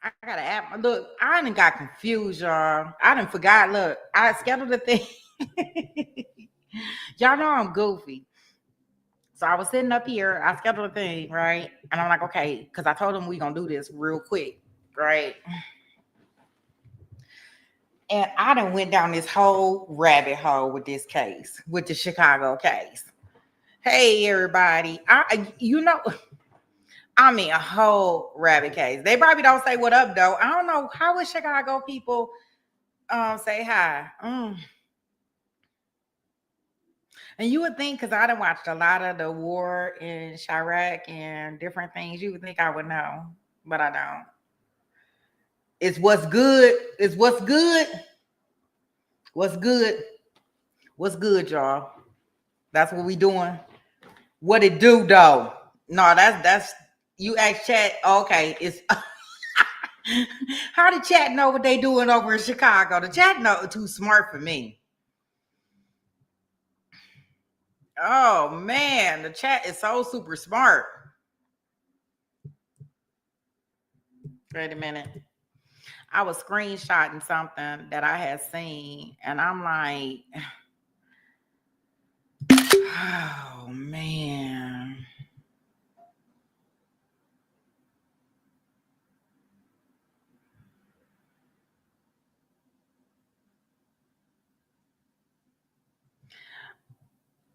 I gotta add. Look, I done got confused, y'all. I done forgot. Look, I scheduled a thing. Y'all know I'm goofy. So I was sitting up here. I scheduled a thing, right? And I'm like, okay, because I told him we gonna do this real quick, right? And I done went down this whole rabbit hole with this case, with the Chicago case. Hey, everybody. I mean, a whole rabbit case. They probably don't say what up, though. I don't know. How would Chicago people say hi? And you would think, because I done watched a lot of the war in Chirac and different things, you would think I would know, but I don't. It's what's good. It's what's good. What's good? What's good, y'all? That's what we doing. What it do, though? No, that's you ask chat. Okay, it's how the chat know what they doing over in Chicago? The chat know too smart for me. Oh man, the chat is so super smart. Wait a minute. I was screenshotting something that I had seen, and I'm like, oh man.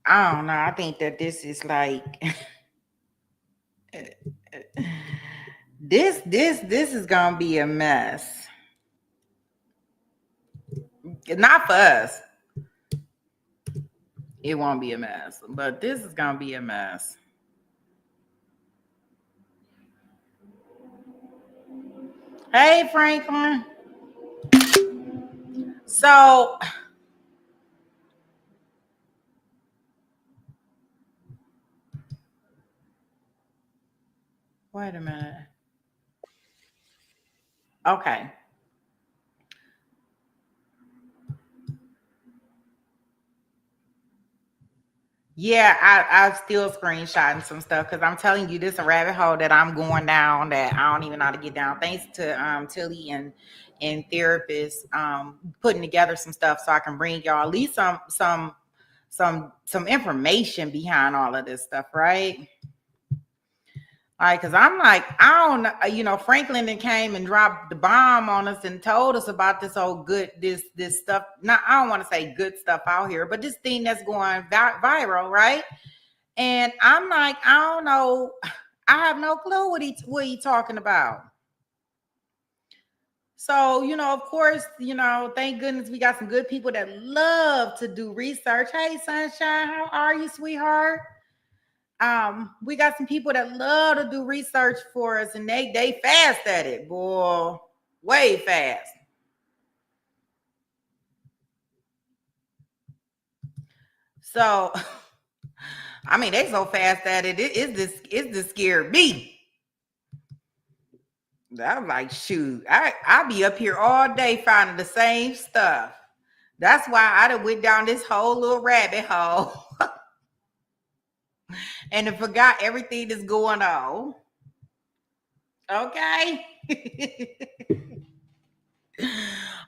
I don't know. I think that this is like this is gonna be a mess. Not for us. It won't be a mess, but this is gonna be a mess. Hey, Franklin. So, wait a minute. Okay. Yeah, I'm still screenshotting some stuff because I'm telling you, this is a rabbit hole that I'm going down that I don't even know how to get down. Thanks to Tilly and therapists putting together some stuff so I can bring y'all at least some information behind all of this stuff, right? Like, cause I'm like, I don't know, Franklin then came and dropped the bomb on us and told us about this old good, this stuff. Now, I don't want to say good stuff out here, but this thing that's going viral, right? And I'm like, I don't know, I have no clue what he talking about. So, of course, thank goodness we got some good people that love to do research. Hey, Sunshine, how are you, sweetheart? We got some people that love to do research for us, and they fast at it, boy, way fast. So, I mean, they so fast at it. It's this scared me. I'm like, shoot, I be up here all day finding the same stuff. That's why I done went down this whole little rabbit hole and then forgot everything that's going on. Okay.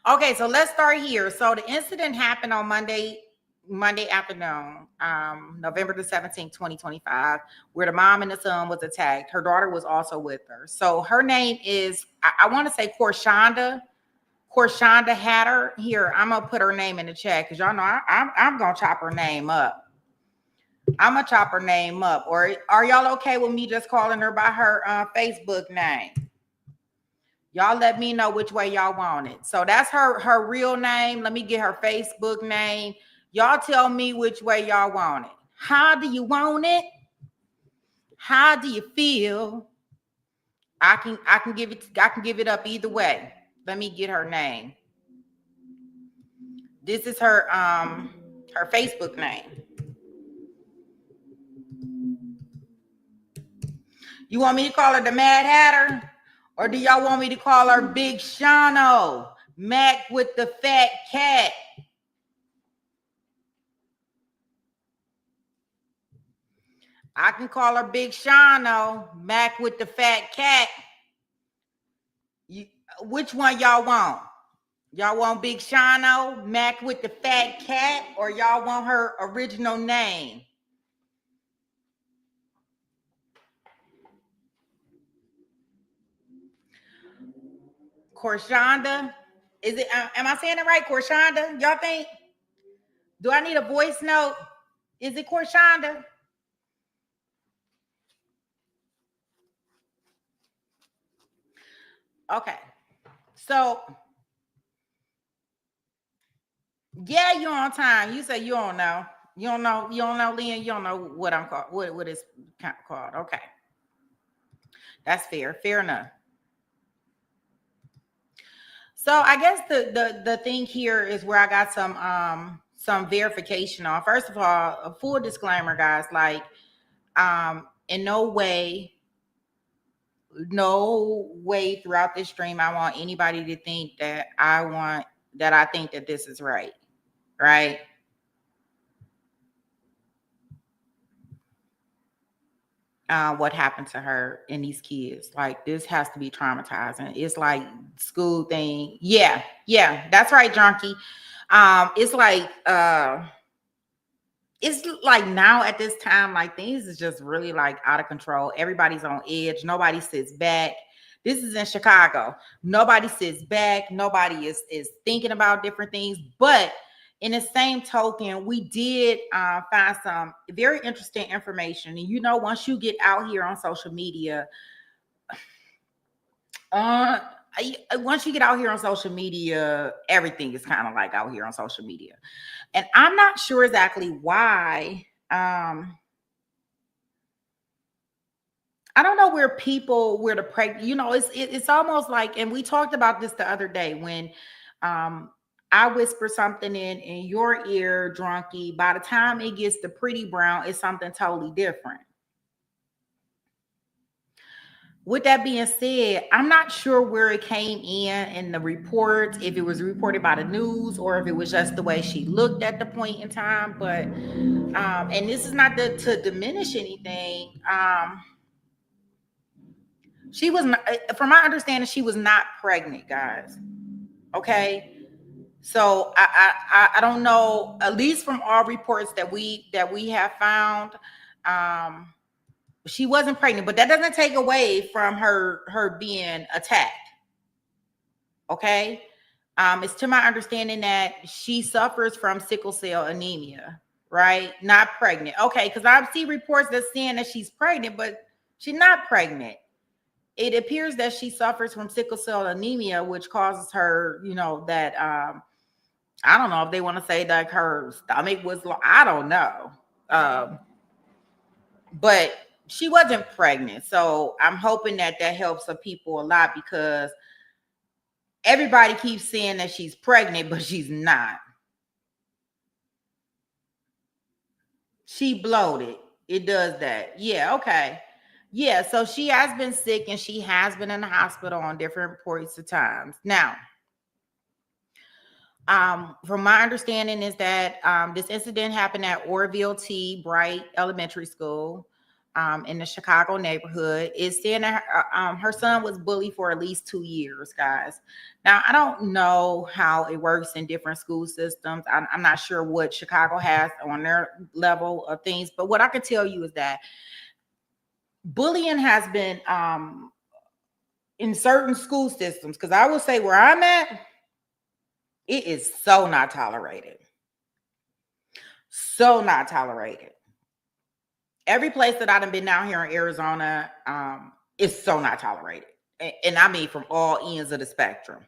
Okay, so let's start here. So the incident happened on Monday afternoon, November the 17th, 2025, where the mom and the son was attacked. Her daughter was also with her. So her name is, I want to say Korshonda Hatter. Here, I'm gonna put her name in the chat because y'all know I'm gonna chop her name up. I'm gonna chop her name up. Or are y'all okay with me just calling her by her Facebook name? Y'all let me know which way y'all want it. So that's her real name. Let me get her Facebook name. Y'all tell me which way y'all want it. How do you want it? How do you feel? I can give it up either way. Let me get her name. This is her Facebook name. You want me to call her the Mad Hatter? Or do y'all want me to call her Big Shano? Mac with the fat cat. I can call her Big Shano, Mac with the fat cat. You, which one y'all want? Y'all want Big Shano, Mac with the fat cat, or y'all want her original name? Korshonda? Is it, am I saying it right? Korshonda? Y'all think? Do I need a voice note? Is it Korshonda? Okay. So, yeah, you're on time. You say you don't know. You don't know. You don't know, Lynn. You don't know what I'm called. What is called? Okay, that's fair. Fair enough. So I guess the thing here is where I got some verification on. First of all, a full disclaimer, guys. Like, in no way throughout this stream I want anybody to think that I think that this is right. Right? What happened to her and these kids. Like, this has to be traumatizing. It's like school thing. Yeah, that's right, Junkie. It's like now at this time, like things is just really like out of control. Everybody's on edge. Nobody sits back. This is in Chicago. Nobody sits back. Nobody is thinking about different things. But in the same token, we did find some very interesting information. And once you get out here on social media, uh, once you get out here on social media, everything is kind of like out here on social media. And I'm not sure exactly why. I don't know where the pregnant, it's almost like, and we talked about this the other day when I whisper something in your ear, Drunky. By the time it gets to pretty brown, it's something totally different. With that being said, I'm not sure where it came in the reports, if it was reported by the news or if it was just the way she looked at the point in time. But and this is not to diminish anything. She was not, from my understanding, she was not pregnant, guys. Okay. So I don't know, at least from all reports that we have found, she wasn't pregnant, but that doesn't take away from her being attacked. Okay. It's to my understanding that she suffers from sickle cell anemia, right? Not pregnant. Okay, because I see reports that saying that she's pregnant, but she's not pregnant. It appears that she suffers from sickle cell anemia, which causes her, that I don't know if they want to say like her stomach was, I don't know. But she wasn't pregnant. So I'm hoping that helps some people a lot, because everybody keeps saying that she's pregnant, but she's not. She bloated. It does that. Yeah, okay. Yeah, so she has been sick and she has been in the hospital on different points of times. Now, from my understanding is that this incident happened at Orville T. Bright Elementary School in the Chicago neighborhood. It's saying that her son was bullied for at least 2 years, guys. Now, I don't know how it works in different school systems. I'm not sure what Chicago has on their level of things, but what I can tell you is that bullying has been in certain school systems, because I will say where I'm at, it is so not tolerated. So not tolerated. Every place that I've been down here in Arizona, is so not tolerated. And I mean from all ends of the spectrum.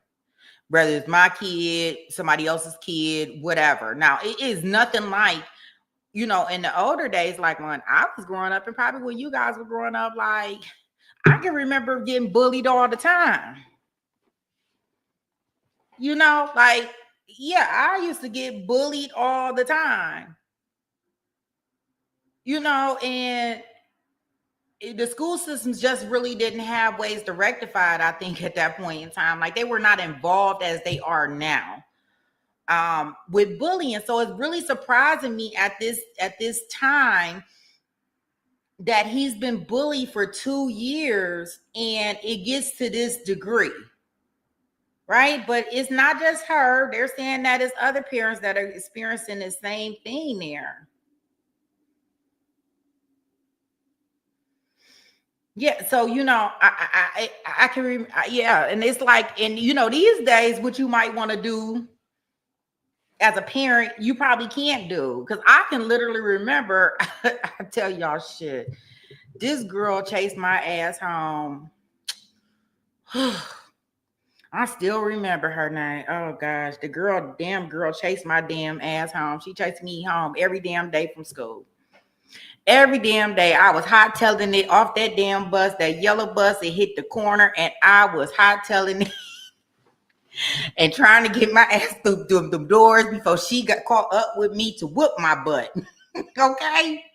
Whether it's my kid, somebody else's kid, whatever. Now, it is nothing like, in the older days, like when I was growing up and probably when you guys were growing up, like I can remember getting bullied all the time. Like, yeah, I used to get bullied all the time. And the school systems just really didn't have ways to rectify it, I think, at that point in time. Like, they were not involved as they are now with bullying. So it's really surprising me at this time that he's been bullied for 2 years and it gets to this degree. right? But it's not just her. They're saying that it's other parents that are experiencing the same thing there. Yeah, so I can yeah, and it's like, and these days, what you might want to do as a parent, you probably can't do, because I can literally remember. I tell y'all shit. This girl chased my ass home. I still remember her name. Oh gosh, damn girl chased my damn ass home. She chased me home every damn day from school. Every damn day. I was hot-tailing it off that damn bus, that yellow bus. It hit the corner, and I was hot-tailing it and trying to get my ass through the doors before she got caught up with me to whoop my butt. Okay?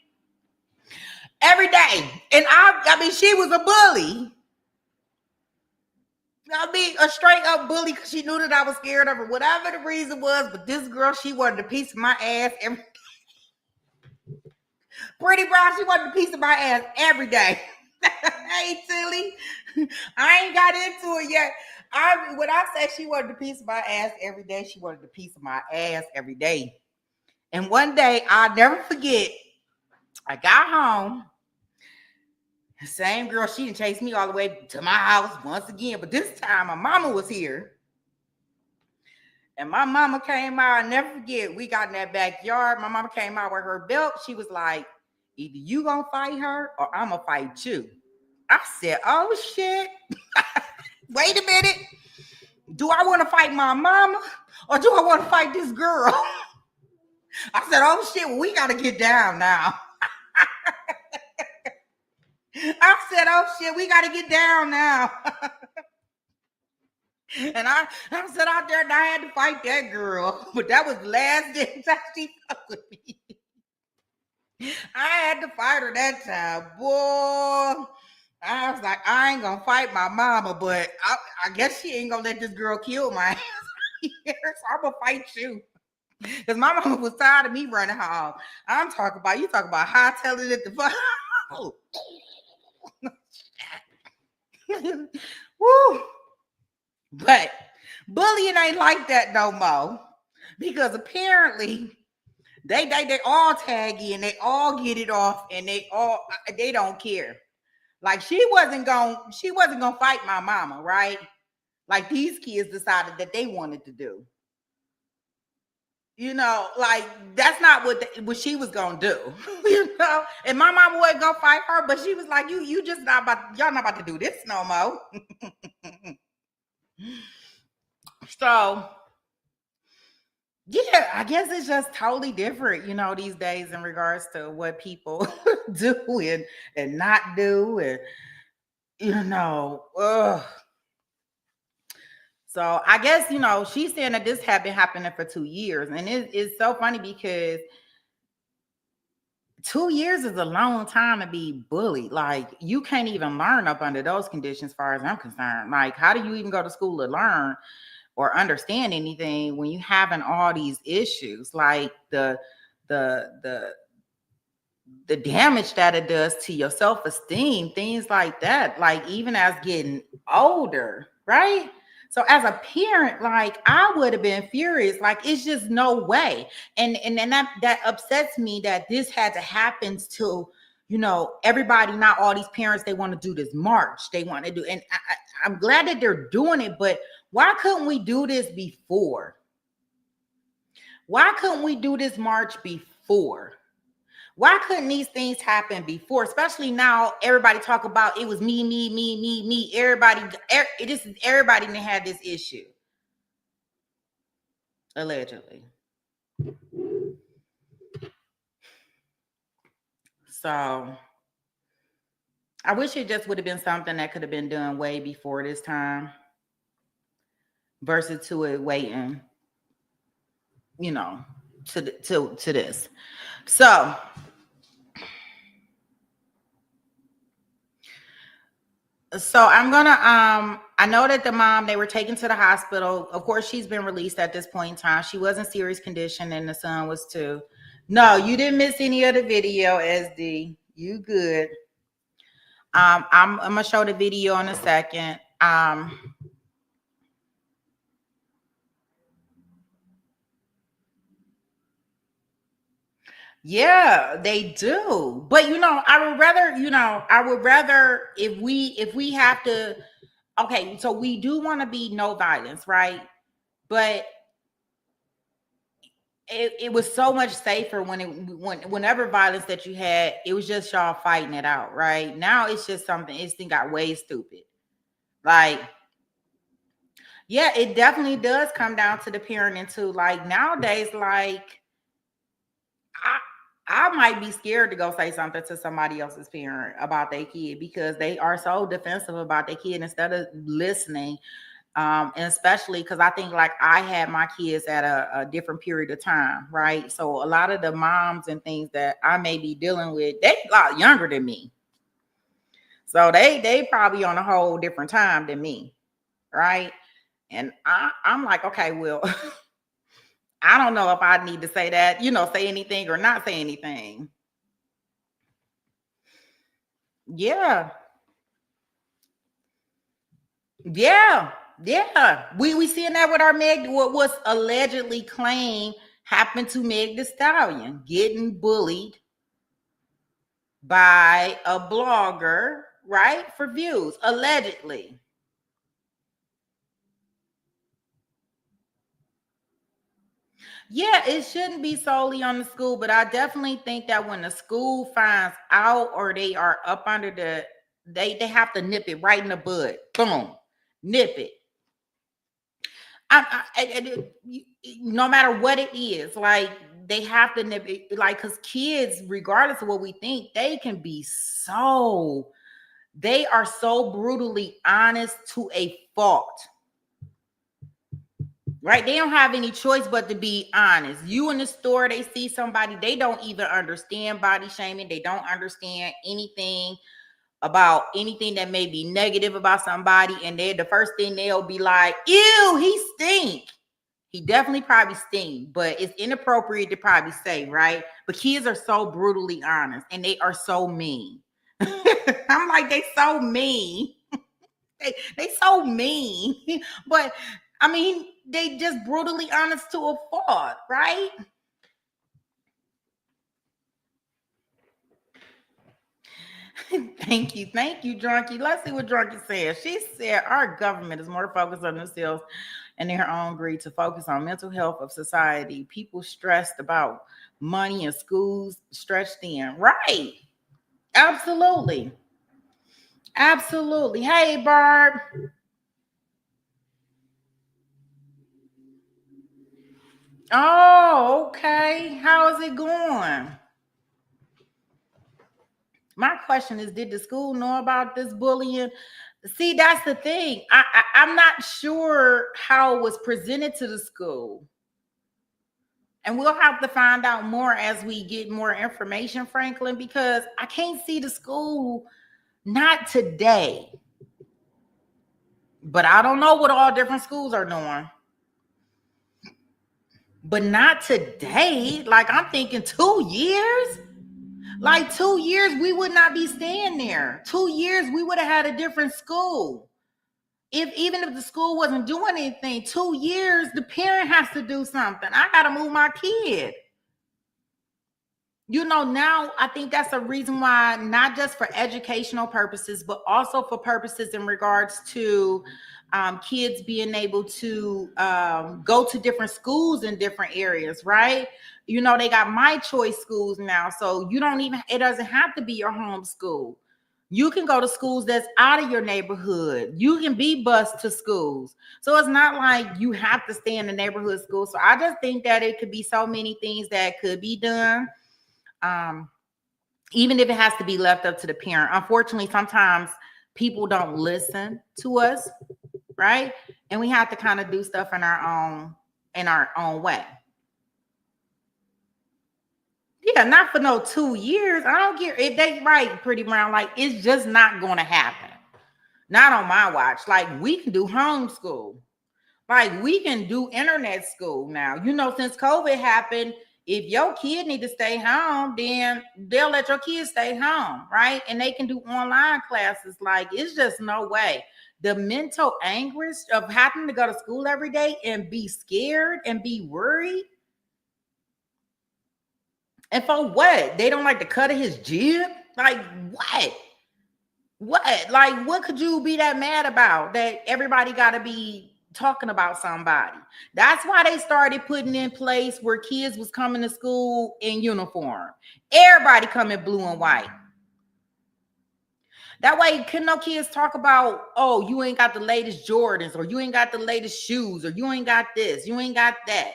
Every day. And I mean, she was a bully. I mean, a straight up bully, because she knew that I was scared of her, whatever the reason was. But this girl, she wanted a piece of my ass every Pretty Brown, she wanted a piece of my ass every day. Hey, silly. I ain't got into it yet. When I say she wanted a piece of my ass every day, she wanted a piece of my ass every day. And one day, I'll never forget, I got home. The same girl, she didn't chase me all the way to my house once again. But this time, my mama was here. And my mama came out. I never forget. We got in that backyard. My mama came out with her belt. She was like, either you gonna fight her or I'm gonna fight you. I said, oh shit. Wait a minute. Do I want to fight my mama or do I want to fight this girl? I said, oh shit, well, we gotta get down now. I said, oh shit, we gotta get down now. And I sat out there and I had to fight that girl. But that was the last day she fucked with me. I had to fight her that time. Boy, I was like, I ain't gonna fight my mama, but I guess she ain't gonna let this girl kill my ass. So I'm gonna fight you. Because my mama was tired of me running home. You talking about hightailing it the fuck. Woo. But bullying ain't like that no more. Because apparently they all tag in, they all get it off, and they don't care. Like she wasn't gonna fight my mama, right? Like these kids decided that they wanted to do. Like that's not what she was gonna do. And my mama wasn't gonna fight her, but she was like, you just y'all not about to do this no more. So yeah, I guess it's just totally different, these days in regards to what people do and not do, and ugh. So I guess she's saying that this had been happening for 2 years, and it's so funny because 2 years is a long time to be bullied. Like you can't even learn up under those conditions, as far as I'm concerned. Like, how do you even go to school to learn or understand anything when you having all these issues, like the damage that it does to your self-esteem, things like that, like even as getting older, right? So as a parent, like I would have been furious. Like it's just no way. And that upsets me that this had to happen to everybody. Not all these parents, they want to do this march. They want to do, and I'm glad that they're doing it, but why couldn't we do this before? Why couldn't we do this march before? Why couldn't these things happen before? Especially now, everybody talk about it was me. Everybody that had this issue. Allegedly. So I wish it just would have been something that could have been done way before this time versus to it waiting, to this. So I'm gonna I know that the mom, they were taken to the hospital. Of course, she's been released at this point in time. She was in serious condition, and the son was too. No, you didn't miss any of the video, SD. You good. I'm gonna show the video in a second. Yeah, they do. But I would rather if we have to, okay, so we do want to be no violence, right? But it was so much safer whenever violence that you had, it was just y'all fighting it out, right? Now it's just something, it's thing got way stupid. Like, yeah, it definitely does come down to the parenting too. Like nowadays, like I I might be scared to go say something to somebody else's parent about their kid because they are so defensive about their kid instead of listening. And especially because I think like I had my kids at a different period of time, right? So a lot of the moms and things that I may be dealing with, they a lot younger than me. So they probably on a whole different time than me, right? And I'm like, okay, well, I don't know if I need to say that, say anything or not say anything. Yeah. Yeah. Yeah. We seeing that with our Meg, what was allegedly claimed happened to Meg Thee Stallion, getting bullied by a blogger, right? For views, allegedly. Yeah, it shouldn't be solely on the school, but I definitely think that when the school finds out or they are up under they have to nip it right in the bud. Boom. Nip it. No matter what it is, like they have to nip it, like because kids, regardless of what we think, they are so brutally honest to a fault. Right? They don't have any choice but to be honest. You in the store, they see somebody, they don't even understand body shaming. They don't understand anything about anything that may be negative about somebody. And they're the first thing they'll be like, ew, he stink. He definitely probably stink, but it's inappropriate to probably say, right? But kids are so brutally honest and they are so mean. I'm like, they so mean. They so mean. But I mean, they just brutally honest to a fault, right? Thank you, Drunky. Let's see what Drunky says. She said our government is more focused on themselves and their own greed to focus on mental health of society. People stressed about money and schools stretched thin. Right. Absolutely. Absolutely. Hey, Barb. Oh, okay. How is it going? My question is, did the school know about this bullying? See, that's the thing. I'm not sure how it was presented to the school. And we'll have to find out more as we get more information, Franklin, because I can't see the school, not today. But I don't know what all different schools are doing. But not today. Like I'm thinking 2 years. Like 2 years, we would not be staying there. 2 years, we would have had a different school. If even if the school wasn't doing anything, 2 years, the parent has to do something. I gotta move my kid. Now I think that's a reason why, not just for educational purposes, but also for purposes in regards to kids being able to go to different schools in different areas, right? They got my choice schools now. So it doesn't have to be your home school. You can go to schools that's out of your neighborhood. You can be bused to schools. So it's not like you have to stay in the neighborhood school. So I just think that it could be so many things that could be done, um, even if it has to be left up to the parent. Unfortunately, sometimes people don't listen to us, right? And we have to kind of do stuff in our own way. Yeah, not for no 2 years. I don't care if they right, Pretty Brown. Like it's just not going to happen. Not on my watch. Like we can do homeschool. Like we can do internet school now. Since COVID happened, if your kid need to stay home, then they'll let your kids stay home, right? And they can do online classes. Like it's just no way. The mental anguish of having to go to school every day and be scared and be worried, And for what? They don't like the cut of his jib? Like, what? What? Like, what could you be that mad about? That everybody got to be talking about somebody. That's why they started putting in place where kids was coming to school in uniform. Everybody come in blue and white. That way, can no kids talk about, oh, you ain't got the latest Jordans, or you ain't got the latest shoes, or you ain't got this, you ain't got that.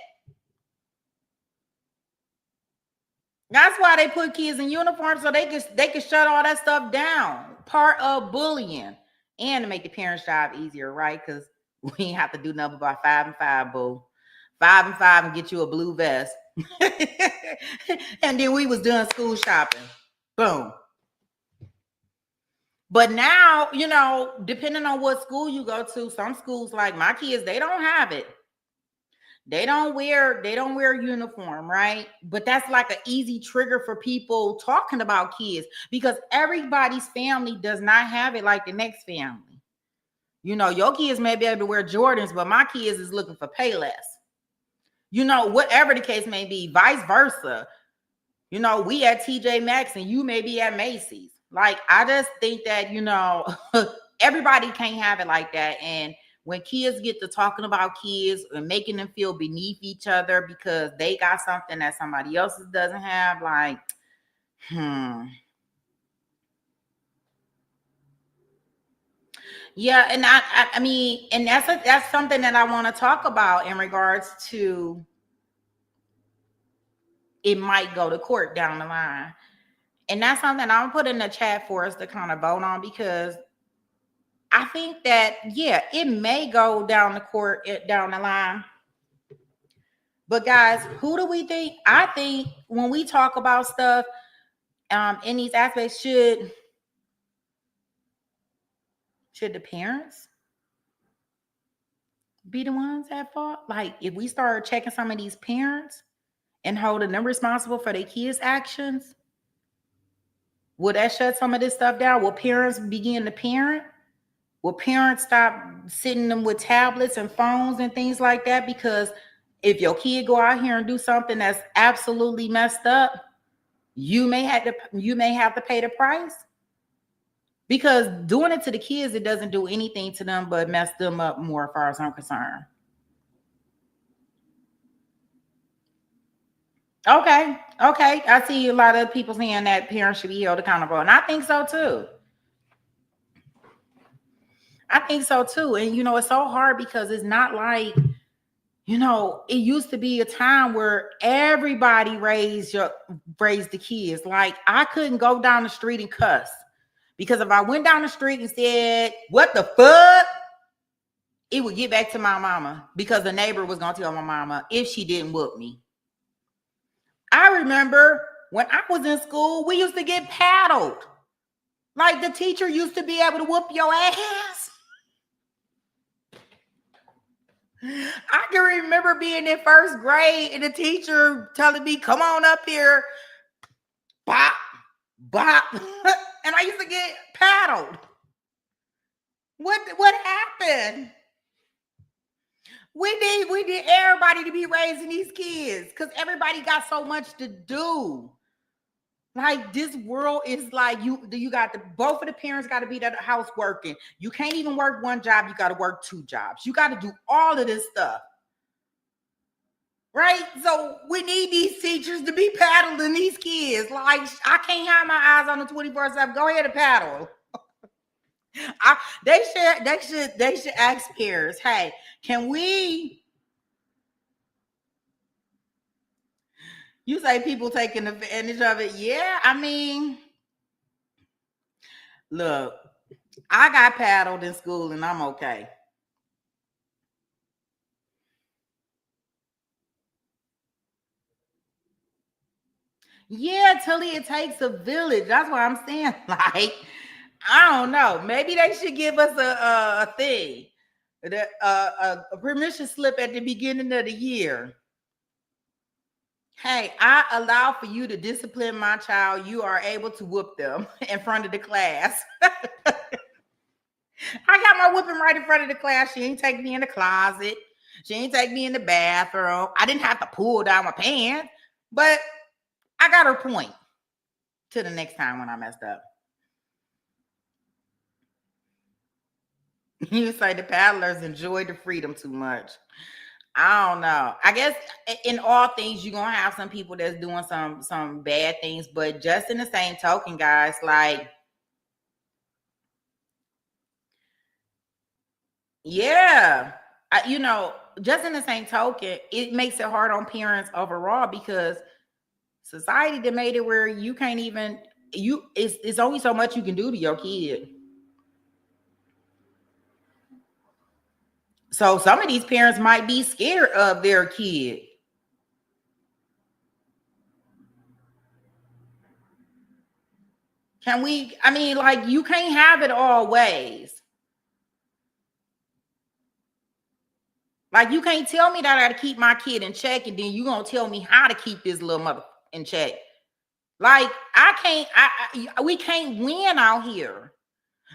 That's why they put kids in uniform, so they can shut all that stuff down. Part of bullying, and to make the parents' job easier, right? Because we ain't have to do nothing about 5 and 5, boo. 5 and 5 and get you a blue vest. And then we was doing school shopping. Boom. But now, you know, depending on what school you go to, some schools like my kids, they don't have it. They don't wear uniform, right? But that's like an easy trigger for people talking about kids, because everybody's family does not have it like the next family. You know, your kids may be able to wear Jordans, but my kids is looking for Payless. You know, whatever the case may be, vice versa. You know, we at TJ Maxx and you may be at Macy's. Like, I just think that, you know, everybody can't have it like that. And when kids get to talking about kids and making them feel beneath each other because they got something that somebody else doesn't have, like, Yeah, and I mean, and that's something that I want to talk about in regards to it might go to court down the line. And that's something I'm put in the chat for us to kind of vote on, because I think that, yeah, it may go down the court down the line. But guys, who do we think? I think when we talk about stuff in these aspects, should the parents be the ones at fault? Like, if we start checking some of these parents and holding them responsible for their kids' actions, will that shut some of this stuff down? Will parents begin to parent? Will parents stop sitting them with tablets and phones and things like that? Because if your kid go out here and do something that's absolutely messed up, you may have to pay the price. Because doing it to the kids, it doesn't do anything to them but mess them up more, as far as I'm concerned. Okay. I see a lot of people saying that parents should be held accountable, and I think so too. And you know, it's so hard because it's not like, you know, it used to be a time where everybody raised the kids. Like, I couldn't go down the street and cuss, because if I went down the street and said, "What the fuck?" it would get back to my mama, because the neighbor was going to tell my mama if she didn't whoop me. I remember when I was in school, we used to get paddled. Like, the teacher used to be able to whoop your ass. I can remember being in first grade and the teacher telling me, "Come on up here." Bop, bop. And I used to get paddled. What happened? We need everybody to be raising these kids, because everybody got so much to do. Like, this world is like, you got both of the parents got to be at the house working. You can't even work one job. You got to work 2 jobs. You got to do all of this stuff. Right? So we need these teachers to be paddling these kids. Like, I can't have my eyes on the 24/7. Go ahead and paddle. They should ask parents, "Hey, can we?" You say people taking advantage of it. Yeah, I mean, look, I got paddled in school and I'm okay. Yeah, Tilly, it takes a village. That's what I'm saying. Like, I don't know. Maybe they should give us a thing, a permission slip at the beginning of the year. Hey, I allow for you to discipline my child. You are able to whoop them in front of the class. I got my whooping right in front of the class. She ain't take me in the closet. She ain't take me in the bathroom. I didn't have to pull down my pants, but I I got her point. To the next time when I messed up. You say the paddlers enjoy the freedom too much. I don't know. I guess in all things you're gonna have some people that's doing some bad things, but just in the same token, guys, like, yeah, just in the same token, it makes it hard on parents overall because society that made it where you can't even it's only so much you can do to your kid. So some of these parents might be scared of their kid. I mean, like, you can't have it all ways. Like, you can't tell me that I gotta keep my kid in check, and then you gonna tell me how to keep this little mother in check. Like, we can't win out here.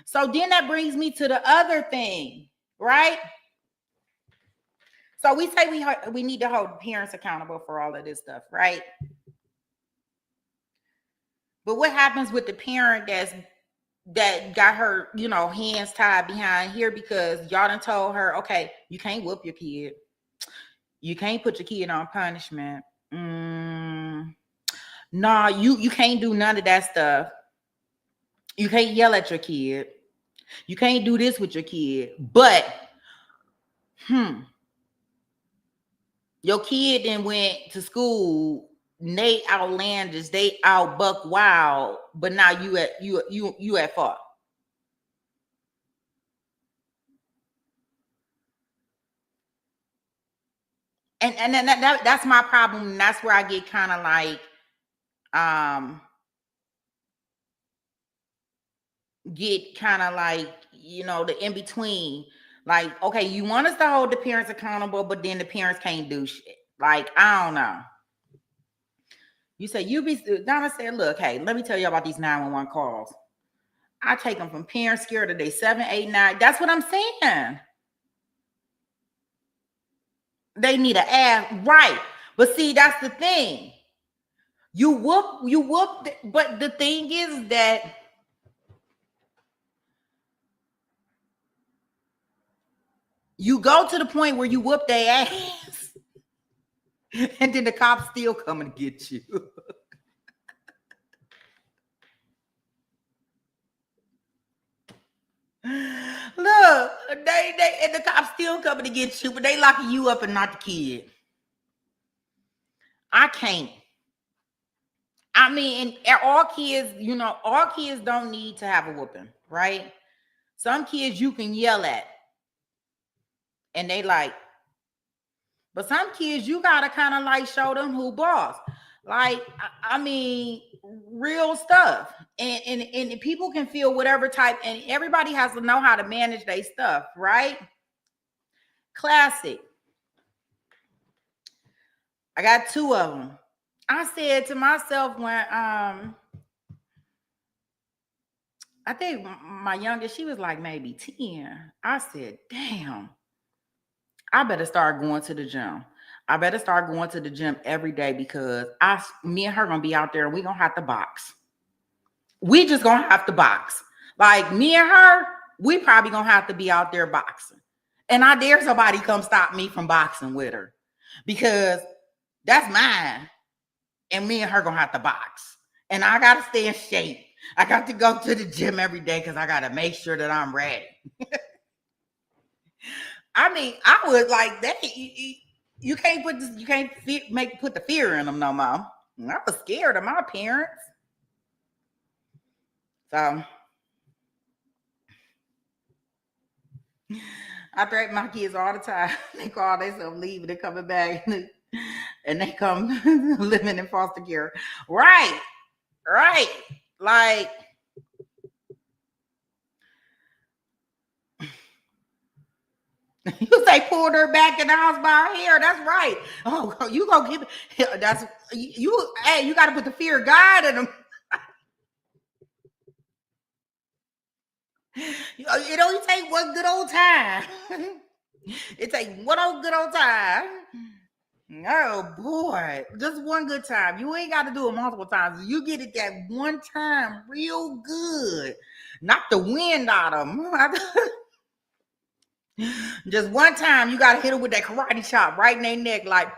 So then that brings me to the other thing, right? So we say we need to hold parents accountable for all of this stuff, right? But what happens with the parent that got her, hands tied behind here because y'all done told her, okay, you can't whoop your kid. You can't put your kid on punishment. Nah, you can't do none of that stuff. You can't yell at your kid. You can't do this with your kid. But, your kid then went to school, they outlandish, they out buck wild, but now you at fault. And then that's my problem. And that's where I get kind of like the in between. Like, okay, you want us to hold the parents accountable, but then the parents can't do shit. Like, I don't know. You say Donna said, look, hey, let me tell you about these 911 calls. I take them from parents scared to day 7, 8, 9. That's what I'm saying. They need an ass, right? But see, that's the thing. You whoop, but the thing is that you go to the point where you whoop their ass, and then the cops still coming to get you. Look, they and the cops still coming to get you, but they locking you up and not the kid. I can't. I mean, and all kids don't need to have a whooping, right? Some kids you can yell at, and they like, but some kids you gotta kind of like show them who boss. Like, I mean, real stuff. And people can feel whatever type, and everybody has to know how to manage their stuff, right? Classic. I got 2 of them. I said to myself when I think my youngest, she was like maybe 10. I said, damn, I better start going to the gym. I better start going to the gym every day because me and her gonna be out there and we gonna have to box. We just gonna have to box. Like, me and her, we probably gonna have to be out there boxing. And I dare somebody come stop me from boxing with her because that's mine. And me and her gonna have to box. And I gotta stay in shape. I got to go to the gym every day because I gotta make sure that I'm ready. I mean, I was like that. You can't put this. You can't put the fear in them no more. I was scared of my parents, so I threaten my kids all the time. They call themselves leaving, they coming back, and they come living in foster care. Right. Like, you say pulled her back in the house by her hair. That's right. Oh, you gonna give it. That's you. Hey, you got to put the fear of God in them. It only take one good old time. It take one good old time. Oh boy, just one good time. You ain't got to do it multiple times. You get it that one time real good. Knock the wind out of them. Just one time, you got to hit them with that karate chop right in their neck. Like,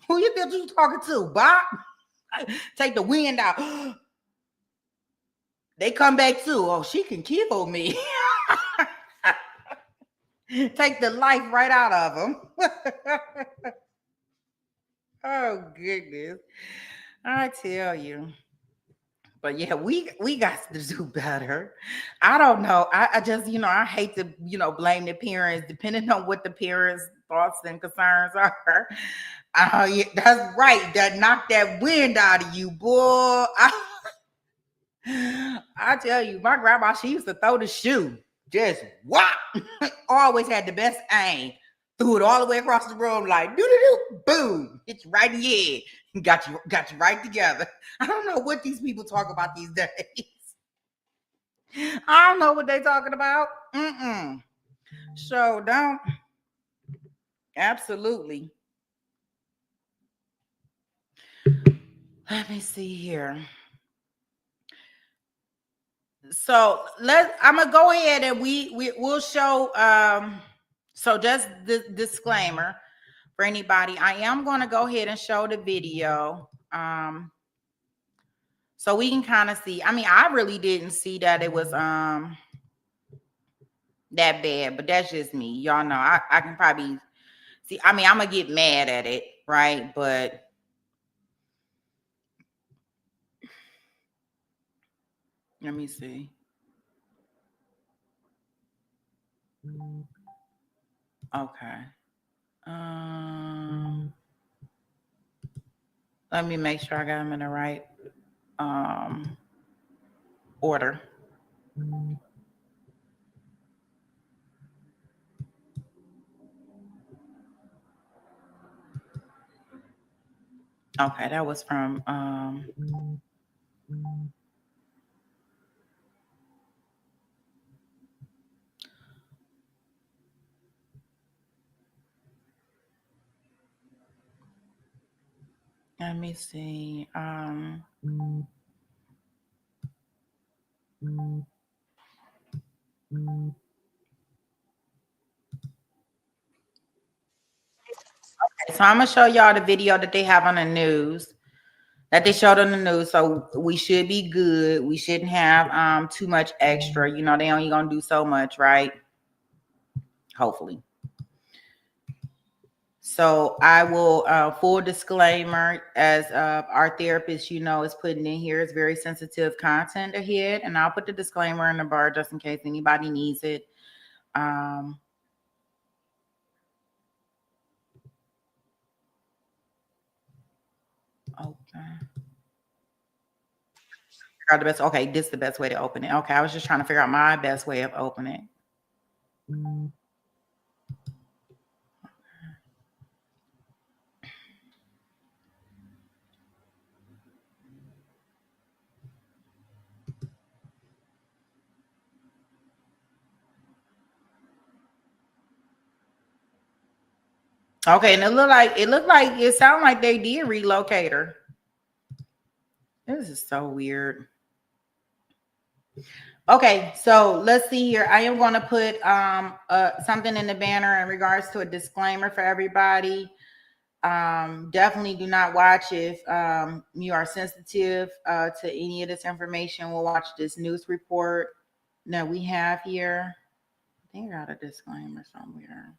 who you think you talking to, Bob? Take the wind out. They come back too. Oh, she can kill me. Take the life right out of them. Oh goodness, I tell you. But yeah, we got to do better. I don't know. I just, I hate to, blame the parents, depending on what the parents' thoughts and concerns are. Yeah, that's right. That knocked that wind out of you, boy. I tell you, my grandma, she used to throw the shoe. Just whop. Always had the best aim. Threw it all the way across the room, like doo-doo-doo, boom. Hit you right in the head. Got you right together. I don't know what these people talk about these days. I don't know what they talking about. So don't. Absolutely. Let me see here. So I'm gonna go ahead and we'll show. So just the disclaimer for anybody, I am going to go ahead and show the video. So we can kind of see. I mean, I really didn't see that it was that bad, but that's just me. Y'all know I can probably see. I mean, I'm gonna get mad at it, right? But let me see. Okay. Let me make sure I got them in the right order. Okay, that was from let me see. Okay, so I'm gonna show y'all the video that they have on the news. That they showed on the news. So we should be good. We shouldn't have too much extra. They only gonna do so much, right? Hopefully. So I will full disclaimer, as our therapist, is putting in here, it's very sensitive content ahead, and I'll put the disclaimer in the bar just in case anybody needs it. The best. Okay, this is the best way to open it. Okay, I was just trying to figure out my best way of opening it. Okay, and it sounded like they did relocate her. This is so weird. Okay, so let's see here. I am going to put something in the banner in regards to a disclaimer for everybody. Definitely do not watch if you are sensitive to any of this information. We'll watch this news report that we have here. I think I got a disclaimer somewhere.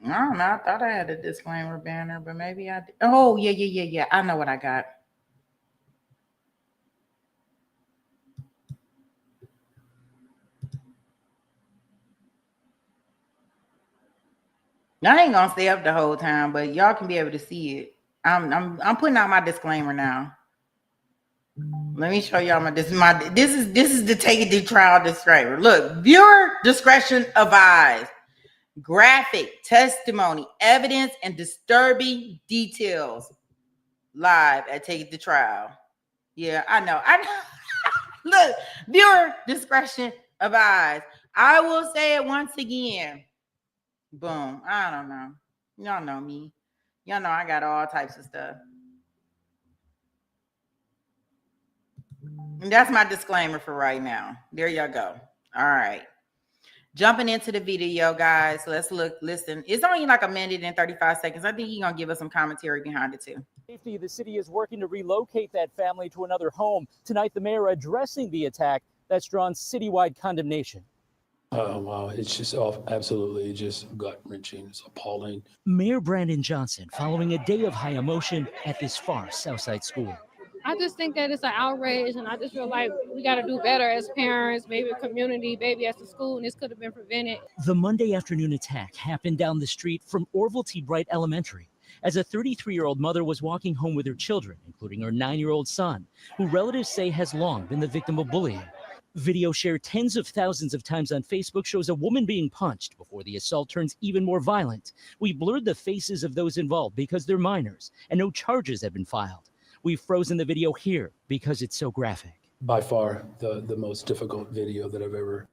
I don't know. I thought I had a disclaimer banner, but maybe I did. Oh, yeah. I know what I got. I ain't gonna stay up the whole time, but y'all can be able to see it. I'm putting out my disclaimer now. Let me show y'all this is the Take It to Trial disclaimer. Look, viewer discretion advised. Graphic testimony, evidence, and disturbing details. Live at Take It to Trial. Yeah, I know. Look, viewer discretion advised. I will say it once again. Boom. I don't know. Y'all know me. Y'all know I got all types of stuff. And that's my disclaimer for right now. There y'all go. All right. Jumping into the video, guys. Let's listen. It's only like a minute and 35 seconds. I think he's going to give us some commentary behind it too. The city is working to relocate that family to another home. Tonight, the mayor addressing the attack that's drawn citywide condemnation. Wow, it's just absolutely just gut-wrenching. It's appalling. Mayor Brandon Johnson following a day of high emotion at this far Southside school. I just think that it's an outrage, and I just feel like we got to do better as parents, maybe a community, maybe as a school, and this could have been prevented. The Monday afternoon attack happened down the street from Orville T. Bright Elementary, as a 33-year-old mother was walking home with her children, including her 9-year-old son, who relatives say has long been the victim of bullying. Video shared tens of thousands of times on Facebook shows a woman being punched before the assault turns even more violent. We blurred the faces of those involved because they're minors, and no charges have been filed. We've frozen the video here because it's so graphic. By far, the most difficult video that I've ever.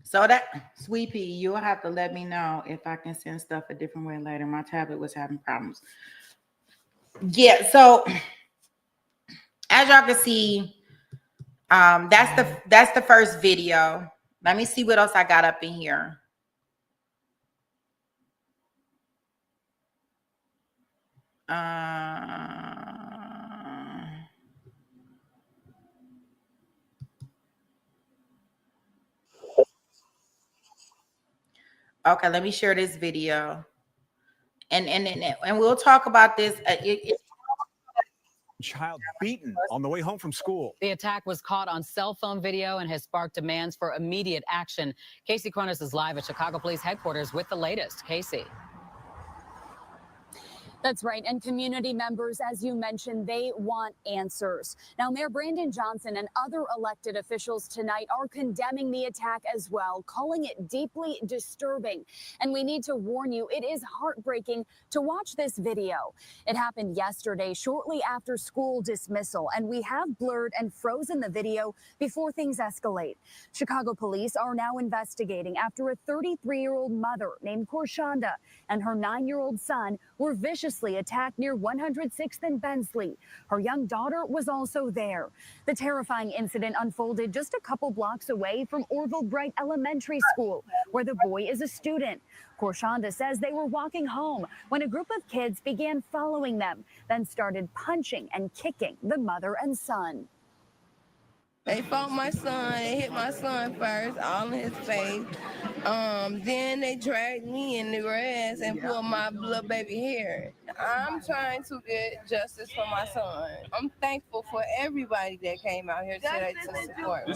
So that, Sweet Pea, you'll have to let me know if I can send stuff a different way later. My tablet was having problems. Yeah, so as y'all can see, that's the first video. Let me see what else I got up in here. Okay, let me share this video, and we'll talk about this. Child beaten on the way home from school. The attack was caught on cell phone video and has sparked demands for immediate action. Casey Cronus is live at Chicago Police headquarters with the latest. Casey. That's right. And community members, as you mentioned, they want answers. Now, Mayor Brandon Johnson and other elected officials tonight are condemning the attack as well, calling it deeply disturbing. And we need to warn you, it is heartbreaking to watch this video. It happened yesterday, shortly after school dismissal, and we have blurred and frozen the video before things escalate. Chicago police are now investigating after a 33-year-old mother named Korshonda and her 9-year-old son were viciously attacked near 106th and Bensley. Her young daughter was also there. The terrifying incident unfolded just a couple blocks away from Orville Bright Elementary School, where the boy is a student. Korshonda says they were walking home when a group of kids began following them, then started punching and kicking the mother and son. They fought my son. They hit my son first, all in his face. Then they dragged me in the grass and pulled my little baby hair. I'm trying to get justice for my son. I'm thankful for everybody that came out here today to support me.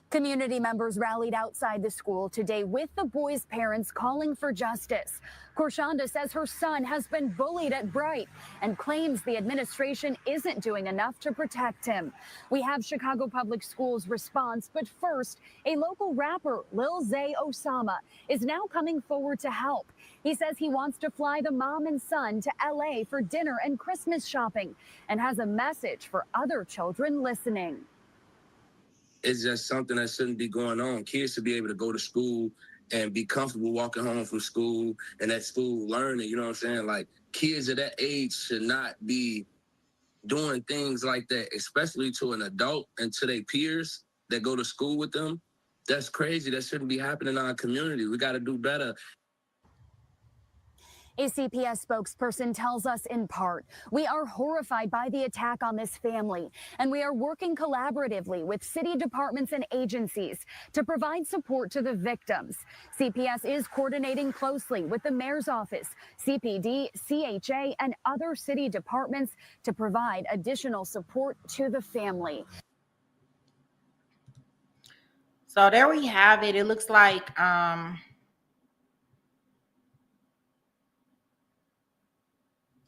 Community members rallied outside the school today with the boys' parents calling for justice. Korshonda says her son has been bullied at Bright and claims the administration isn't doing enough to protect him. We have Chicago Public Schools' response, but first, a local rapper, Lil Zay Osama, is now coming forward to help. He says he wants to fly the mom and son to LA for dinner and Christmas shopping and has a message for other children listening. It's just something that shouldn't be going on. Kids should be able to go to school and be comfortable walking home from school and at school learning, you know what I'm saying? Like, kids at that age should not be doing things like that, especially to an adult and to their peers that go to school with them. That's crazy. That shouldn't be happening in our community. We got to do better. A CPS spokesperson tells us in part, we are horrified by the attack on this family, and we are working collaboratively with city departments and agencies to provide support to the victims. CPS is coordinating closely with the mayor's office, CPD, CHA, and other city departments to provide additional support to the family. So there we have it. It looks like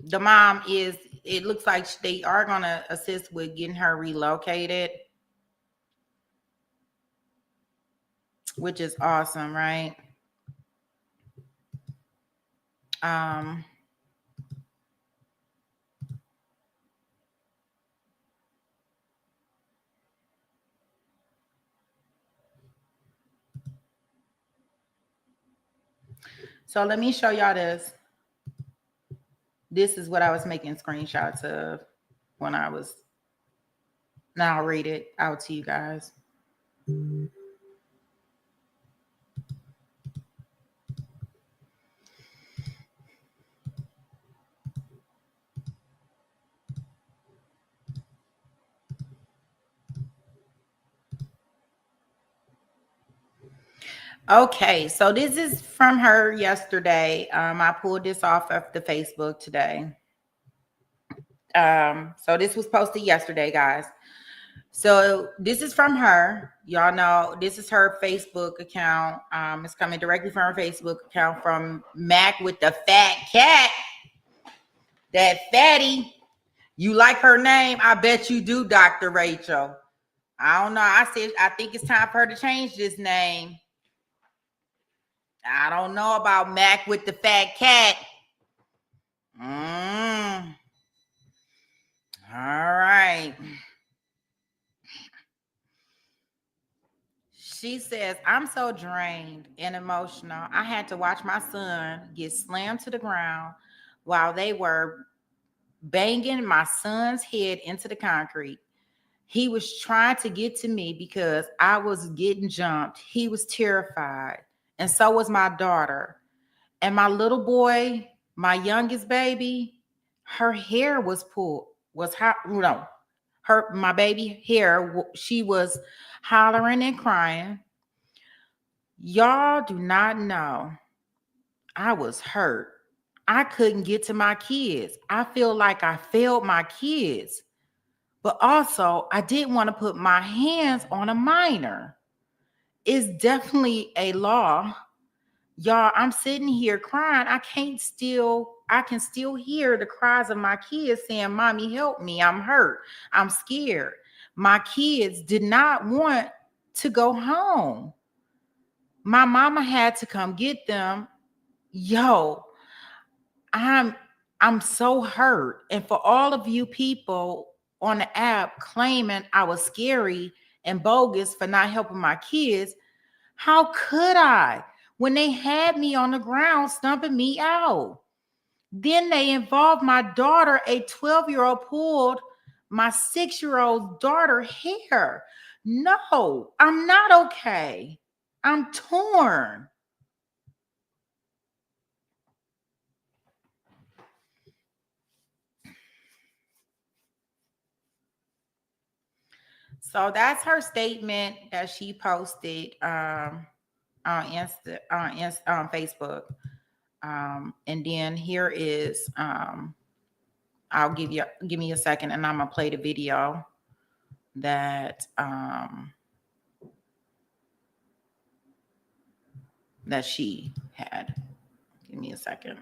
The mom is, it looks like they are going to assist with getting her relocated, which is awesome, right? So let me show y'all this. This is what I was making screenshots of when I was, now I'll read it out to you guys. Okay, so this is from her yesterday. I pulled this off of the Facebook today. So this was posted yesterday, guys. So this is from her. Y'all know this is her Facebook account. It's coming directly from her Facebook account from Mac with the fat cat. That fatty. You like her name? I bet you do, Dr. Rachel. I don't know. I think it's time for her to change this name. I don't know about Mac with the fat cat. All right. She says, I'm so drained and emotional. I had to watch my son get slammed to the ground while they were banging my son's head into the concrete. He was trying to get to me because I was getting jumped. He was terrified. And so was my daughter. And my little boy, my youngest baby, her hair was pulled. My baby hair, she was hollering and crying. Y'all do not know. I was hurt. I couldn't get to my kids. I feel like I failed my kids. But also, I didn't want to put my hands on a minor. It's definitely a law. Y'all, I'm sitting here crying. I can still hear the cries of my kids saying, Mommy, help me. I'm hurt. I'm scared. My kids did not want to go home. My mama had to come get them. Yo, I'm so hurt. And for all of you people on the app claiming I was scary and bogus for not helping my kids, how could I? When they had me on the ground stumping me out. Then they involved my daughter, a 12-year-old, pulled my 6-year-old daughter hair. No, I'm not okay. I'm torn. So that's her statement that she posted on Facebook. And then here is I'll give me a second and I'm gonna play the video that that she had. Give me a second.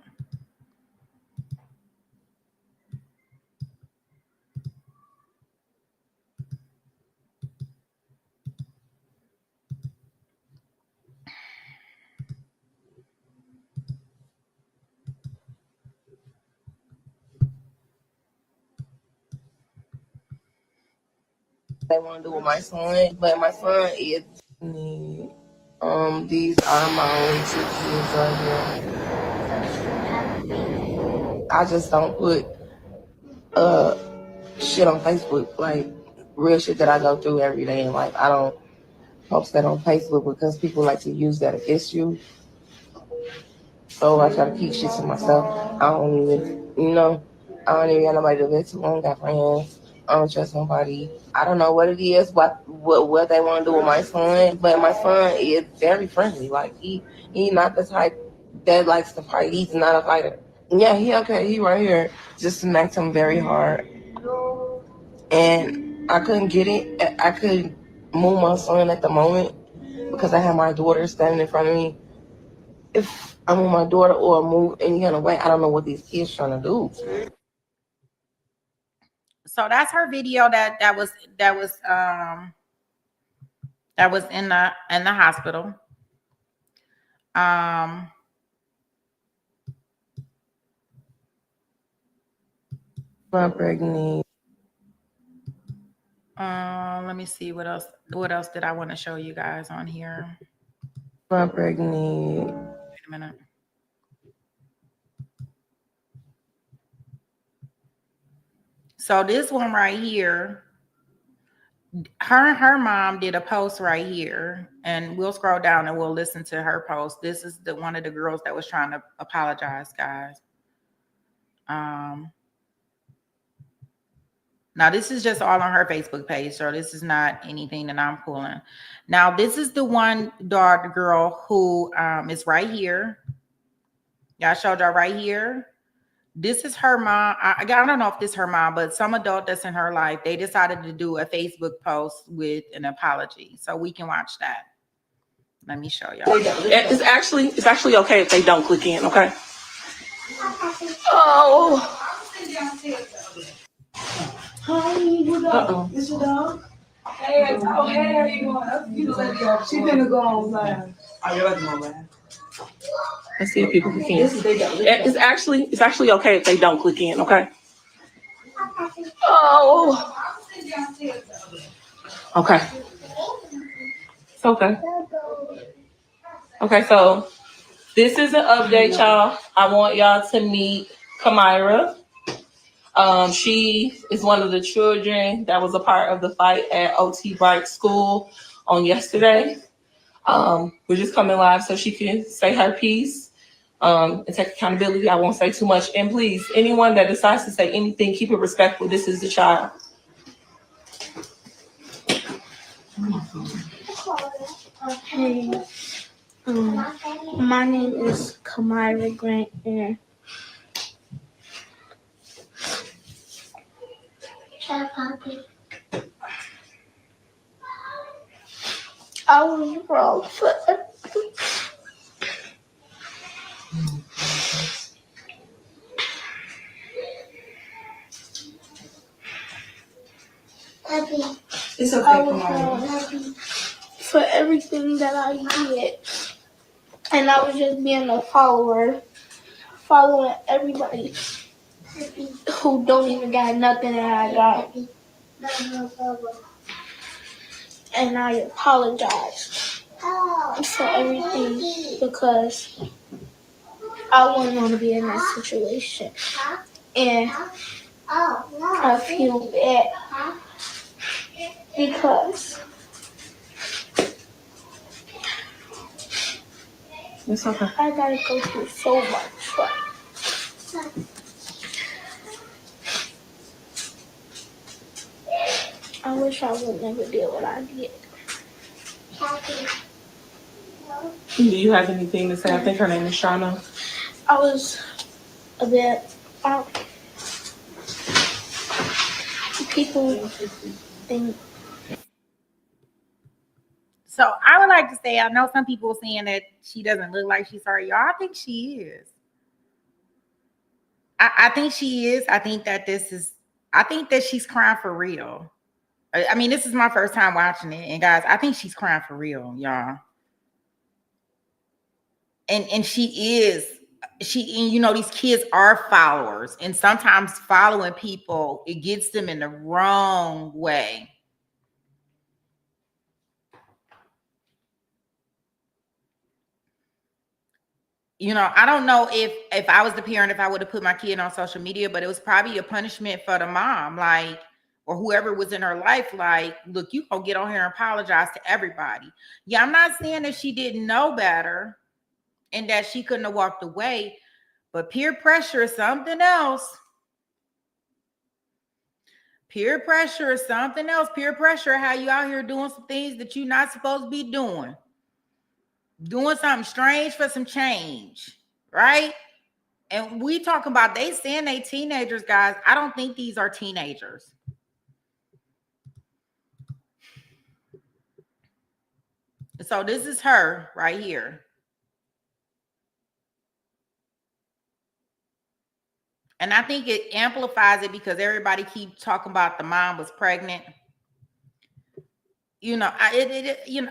They want to do with my son, but my son is these are my only 2 kids right here. I just don't put shit on Facebook, like real shit that I go through every day, and like I don't post that on Facebook because people like to use that against you. So I try to keep shit to myself. I don't even got nobody to vent to. I don't got friends. I don't trust nobody. I don't know what it is, what they want to do with my son, but my son is very friendly. Like he not the type that likes to fight. He's not a fighter. Yeah, he okay. He right here. Just smacked him very hard, and I couldn't get it. I couldn't move my son at the moment because I had my daughter standing in front of me. if I'm with my daughter or move any kind of way. I don't know what these kids trying to do. So that's her video that was in the hospital. I'm pregnant. Let me see what else did I want to show you guys on here. I'm pregnant. Wait a minute. So this one right here, her mom did a post right here, and we'll scroll down and we'll listen to her post. This is one of the girls that was trying to apologize, guys. Now this is just all on her Facebook page, so this is not anything that I'm pulling. Now this is the one daughter girl who is right here. Yeah, I showed y'all right here. This is her mom. I don't know if this is her mom, but some adult that's in her life, they decided to do a Facebook post with an apology. So we can watch that. Let me show y'all. It's actually okay if they don't click in, okay? Oh. Uh-oh. This your dog? Hey, oh, hey, how you going? You let go. She finna go on live. Oh, you're letting go live. Let's see if people click in. It's actually okay if they don't click in, okay? Oh. Okay. It's okay. Okay, so this is an update, y'all. I want y'all to meet Kamira. She is one of the children that was a part of the fight at OT Bright School on yesterday. We're just coming live so she can say her piece and take accountability. I won't say too much. And please, anyone that decides to say anything, keep it respectful. This is the child. Hey, my name is Kamira Grant, and I was wrong for It's okay, I was wrong for everything that I did, and I was just being a follower, following everybody who don't even got nothing that I got. And I apologize for everything because I wouldn't want to be in that situation. And I feel bad because It's okay. I gotta go through so much. I wish I would never did what I did. Do you have anything to say? I think her name is Shauna. I was a bit people think. So I would like to say, I know some people saying that she doesn't look like she's sorry. Y'all, I think she is. I think she is. I think that she's crying for real. I mean, this is my first time watching it. And guys, I think she's crying for real, y'all. And she is. You know, these kids are followers. And sometimes following people, it gets them in the wrong way. You know, I don't know if I was the parent, if I would have put my kid on social media, but it was probably a punishment for the mom, like, or whoever was in her life, like, look, you gonna get on here and apologize to everybody. Yeah, I'm not saying that she didn't know better and that she couldn't have walked away, but peer pressure is something else. Peer pressure is something else. Peer pressure, how you out here doing some things that you're not supposed to be doing. Doing something strange for some change, right? And we talking about, they saying they teenagers, guys. I don't think these are teenagers. So this is her right here. And I think it amplifies it because everybody keeps talking about the mom was pregnant. You know, I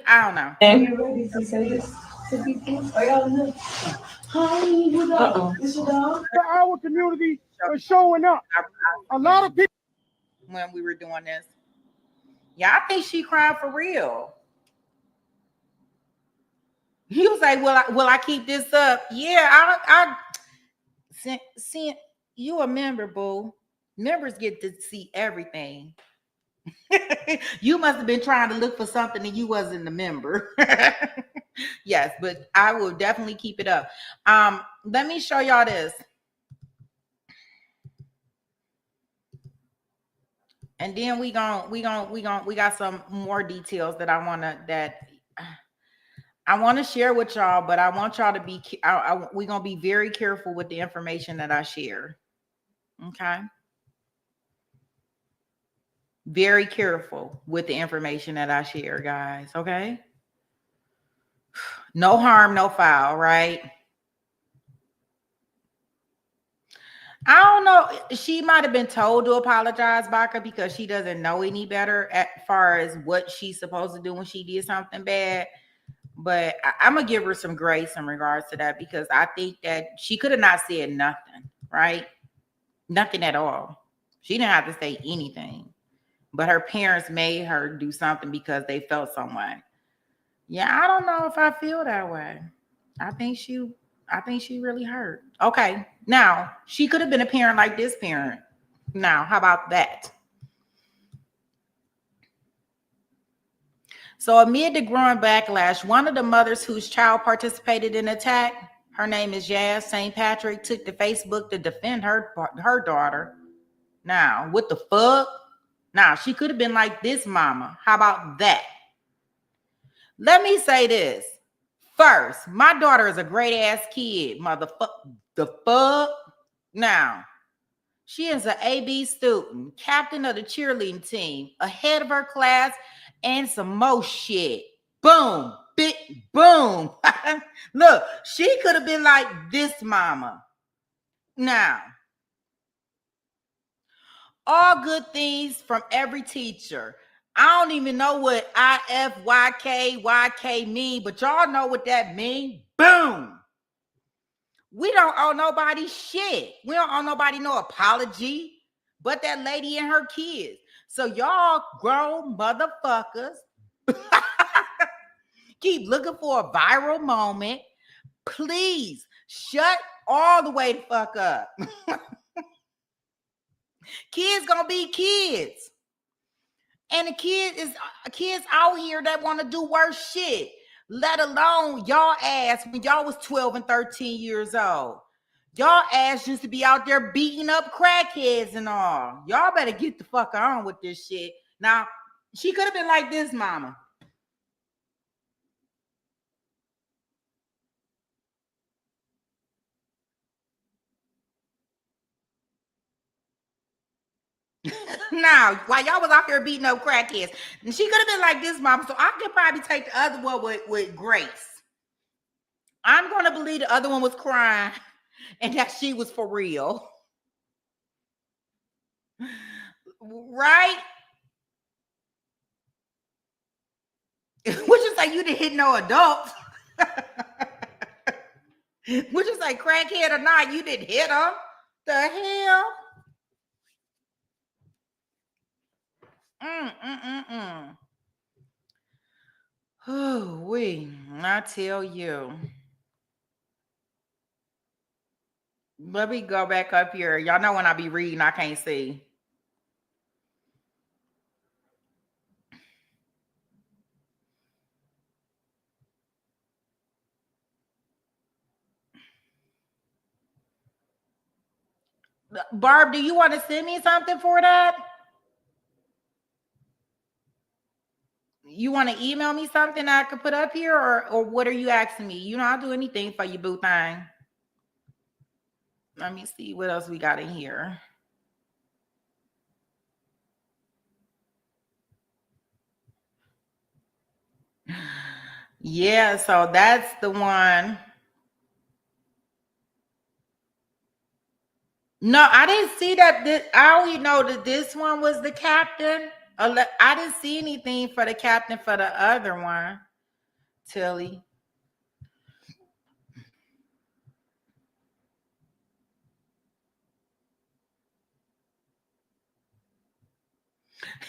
don't know. Are you ready to say this to people? Are y'all know? Hi, you dog. This your dog? Our community is showing up. A lot of people. When we were doing this, yeah, I think she cried for real. He was like, "Will I keep this up?" Yeah, I see you a member, boo. Members get to see everything. You must have been trying to look for something and you wasn't a member. Yes, but I will definitely keep it up. Let me show y'all this. And then we got some more details that I want to share with y'all, but I want y'all to be we're going to be very careful with the information that I share. Okay? Very careful with the information that I share, guys, okay? No harm, no foul, right? I don't know. She might have been told to apologize, Baka, because she doesn't know any better as far as what she's supposed to do when she did something bad. But I'm going to give her some grace in regards to that because I think that she could have not said nothing, right? Nothing at all. She didn't have to say anything. But her parents made her do something because they felt some way. Yeah, I don't know if I feel that way. I think she really hurt. Okay, now she could have been a parent like this parent. Now, how about that? So amid the growing backlash, one of the mothers whose child participated in the attack, her name is Yaz St. Patrick, took to Facebook to defend her daughter. Now, what the fuck? Now, she could have been like this mama. How about that? Let me say this. First, my daughter is a great ass kid, motherfucker. The fuck? Now, she is an AB student, captain of the cheerleading team, ahead of her class, and some more shit. Boom, big boom. Look, she could have been like this mama. Now, all good things from every teacher. I don't even know what IFYK mean, but y'all know what that mean. Boom. We don't owe nobody shit. We don't owe nobody no apology, but that lady and her kids. So y'all grown motherfuckers keep looking for a viral moment. Please shut all the way the fuck up. Kids gonna be kids. And the kids out here that want to do worse shit, let alone y'all ass when y'all was 12 and 13 years old. Y'all ass used to be out there beating up crackheads and all. Y'all better get the fuck on with this shit. Now, she could have been like this mama. Now, while y'all was out there beating up crackheads, and she could have been like this mama, so I could probably take the other one with grace. I'm going to believe the other one was crying and that she was for real. Right? Which is like you didn't hit no adults. Which is like crackhead or not, you didn't hit them. The hell? Oh, I tell you. Let me go back up here. Y'all know when I be reading, I can't see. Barb, do you want to send me something for that? You want to email me something I could put up here, or what are you asking me? You know, I'll do anything for you, boo thing. Let me see what else we got in here. Yeah, so that's the one. No, I didn't see that. I only know that this one was the captain. I didn't see anything for the captain for the other one, Tilly.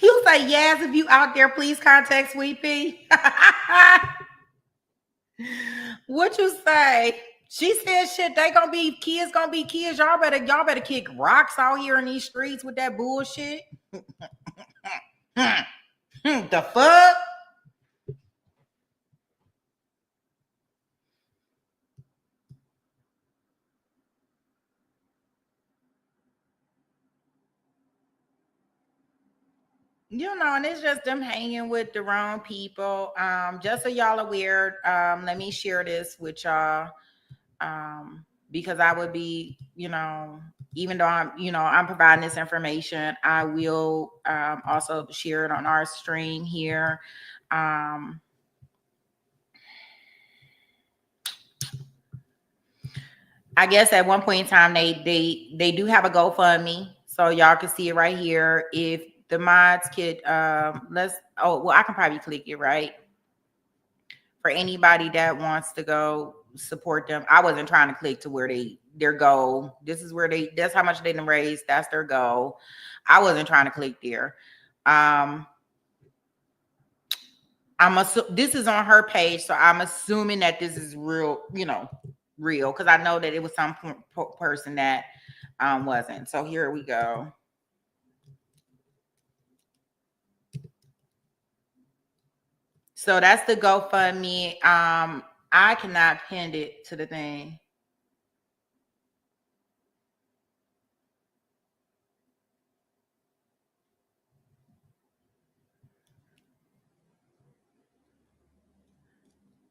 He was like, yes, if you out there, please contact Sweet P. What you say? She said shit, they gonna be kids. Y'all better kick rocks out here in these streets with that bullshit. The fuck? You know, and it's just them hanging with the wrong people. Just so y'all aware, let me share this with y'all. Because I would be, you know, even though I'm providing this information, I will also share it on our stream here. I guess at one point in time they do have a GoFundMe, so y'all can see it right here. If the mods could I can probably click it right for anybody that wants to go support them. I wasn't trying to click to where their goal. This is where that's how much they done raised. That's their goal. I wasn't trying to click there. This is on her page, so I'm assuming that this is real, real, because I know that it was some person that wasn't. So here we go. So that's the GoFundMe. I cannot pin it to the thing.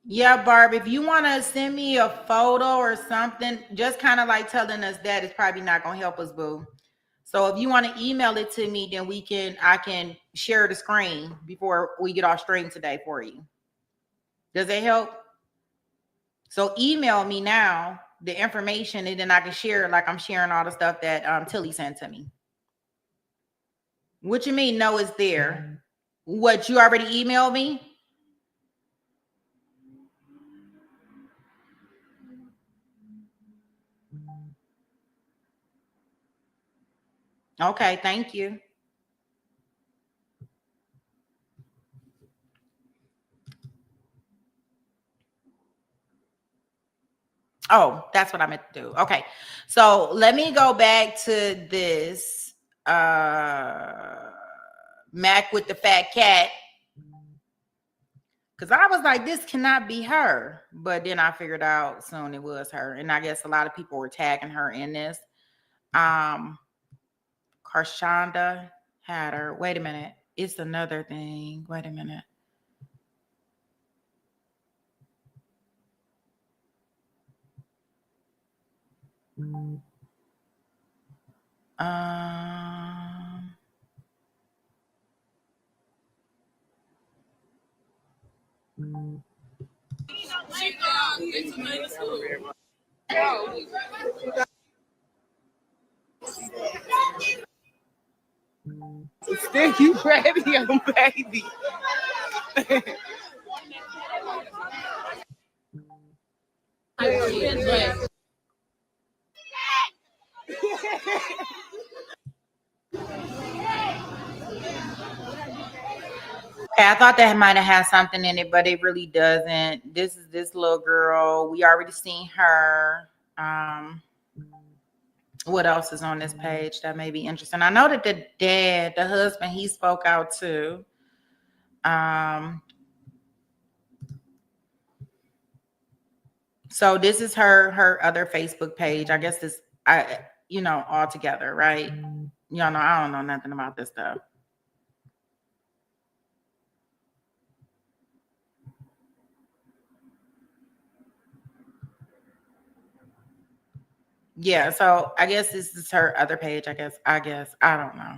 Yeah, Barb, if you want to send me a photo or something, just kind of like telling us that, it's probably not going to help us, boo. So if you want to email it to me, then I can share the screen before we get off stream today for you. Does it help? So email me now the information, and then I can share it like I'm sharing all the stuff that Tilly sent to me. What you mean? No, it's there. What, you already emailed me? Okay, thank you. Oh, that's what I meant to do. Okay. So let me go back to this Mac with the fat cat. Because I was like, this cannot be her. But then I figured out soon it was her. And I guess a lot of people were tagging her in this. Karshonda had her. Wait a minute. It's another thing. Wait a minute. Thank you, ready, on baby. Okay, I thought that might have had something in it, but it really doesn't. This is this little girl. We already seen her. What else is on this page that may be interesting? I know that the dad, the husband, he spoke out too. So this is her other Facebook page. I guess this, all together, right? Y'all know I don't know nothing about this stuff. Yeah, so I guess this is her other page. I guess I don't know.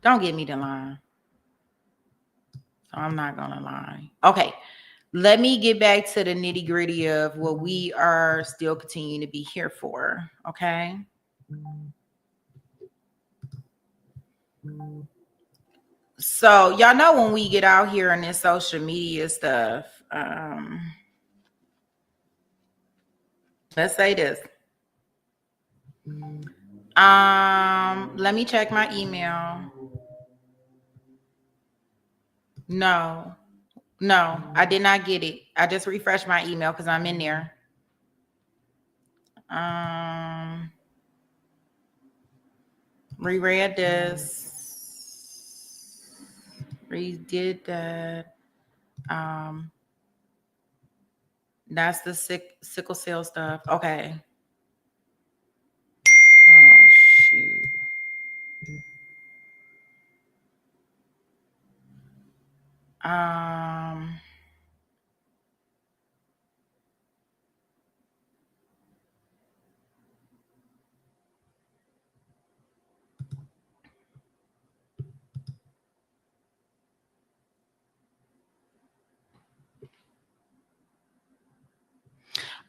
Don't get me to lie. So I'm not gonna lie. Okay. Let me get back to the nitty gritty of what we are still continuing to be here for. Okay. So y'all know when we get out here in this social media stuff, let's say this. Let me check my email. No, I did not get it. I just refreshed my email because I'm in there. Reread this. Redid that. That's the sickle cell stuff. Okay. Oh shoot.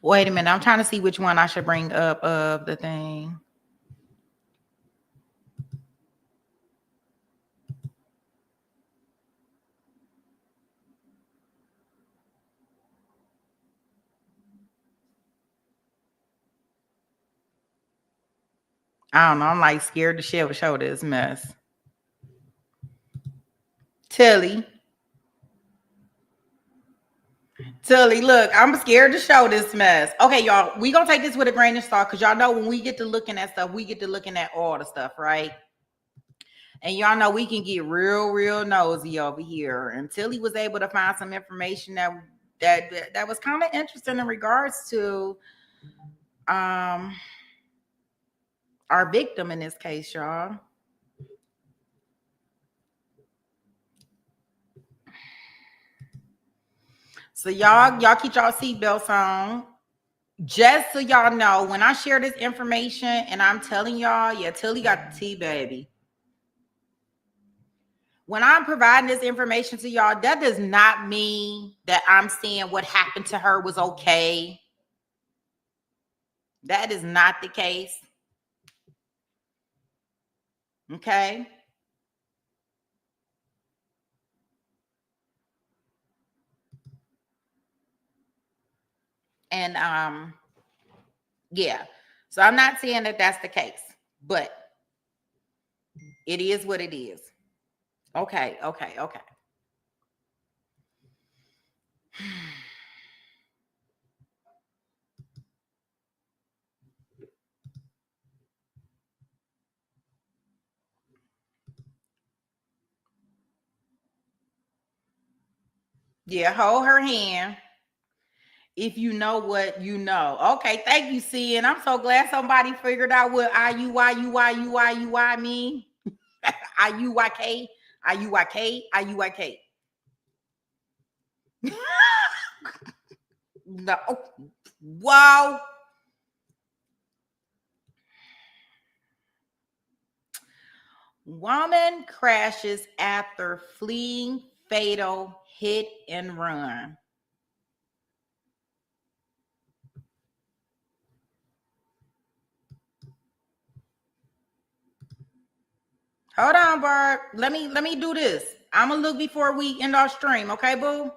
Wait a minute. I'm trying to see which one I should bring up of the thing. I don't know. I'm like scared to show this mess. Tilly, look, I'm scared to show this mess. Okay, y'all, we gonna take this with a grain of salt because y'all know when we get to looking at stuff, we get to looking at all the stuff, right? And y'all know we can get real nosy over here. And Tilly was able to find some information that was kind of interesting in regards to our victim in this case, y'all. So y'all keep y'all seatbelts on. Just so y'all know, when I share this information and I'm telling y'all, yeah, Tilly got the tea, baby. When I'm providing this information to y'all, that does not mean that I'm saying what happened to her was okay. That is not the case. Okay. And yeah. So I'm not saying that that's the case, but it is what it is. Okay. Yeah, hold her hand. If you know what you know. Okay, thank you, C. And I'm so glad somebody figured out what IUYUYUYUY mean. IUYK, IUYK, IUYK. No. Wow. Woman crashes after fleeing fatal hit and run. Hold on, Barb. Let me do this. I'm gonna look before we end our stream, okay, boo?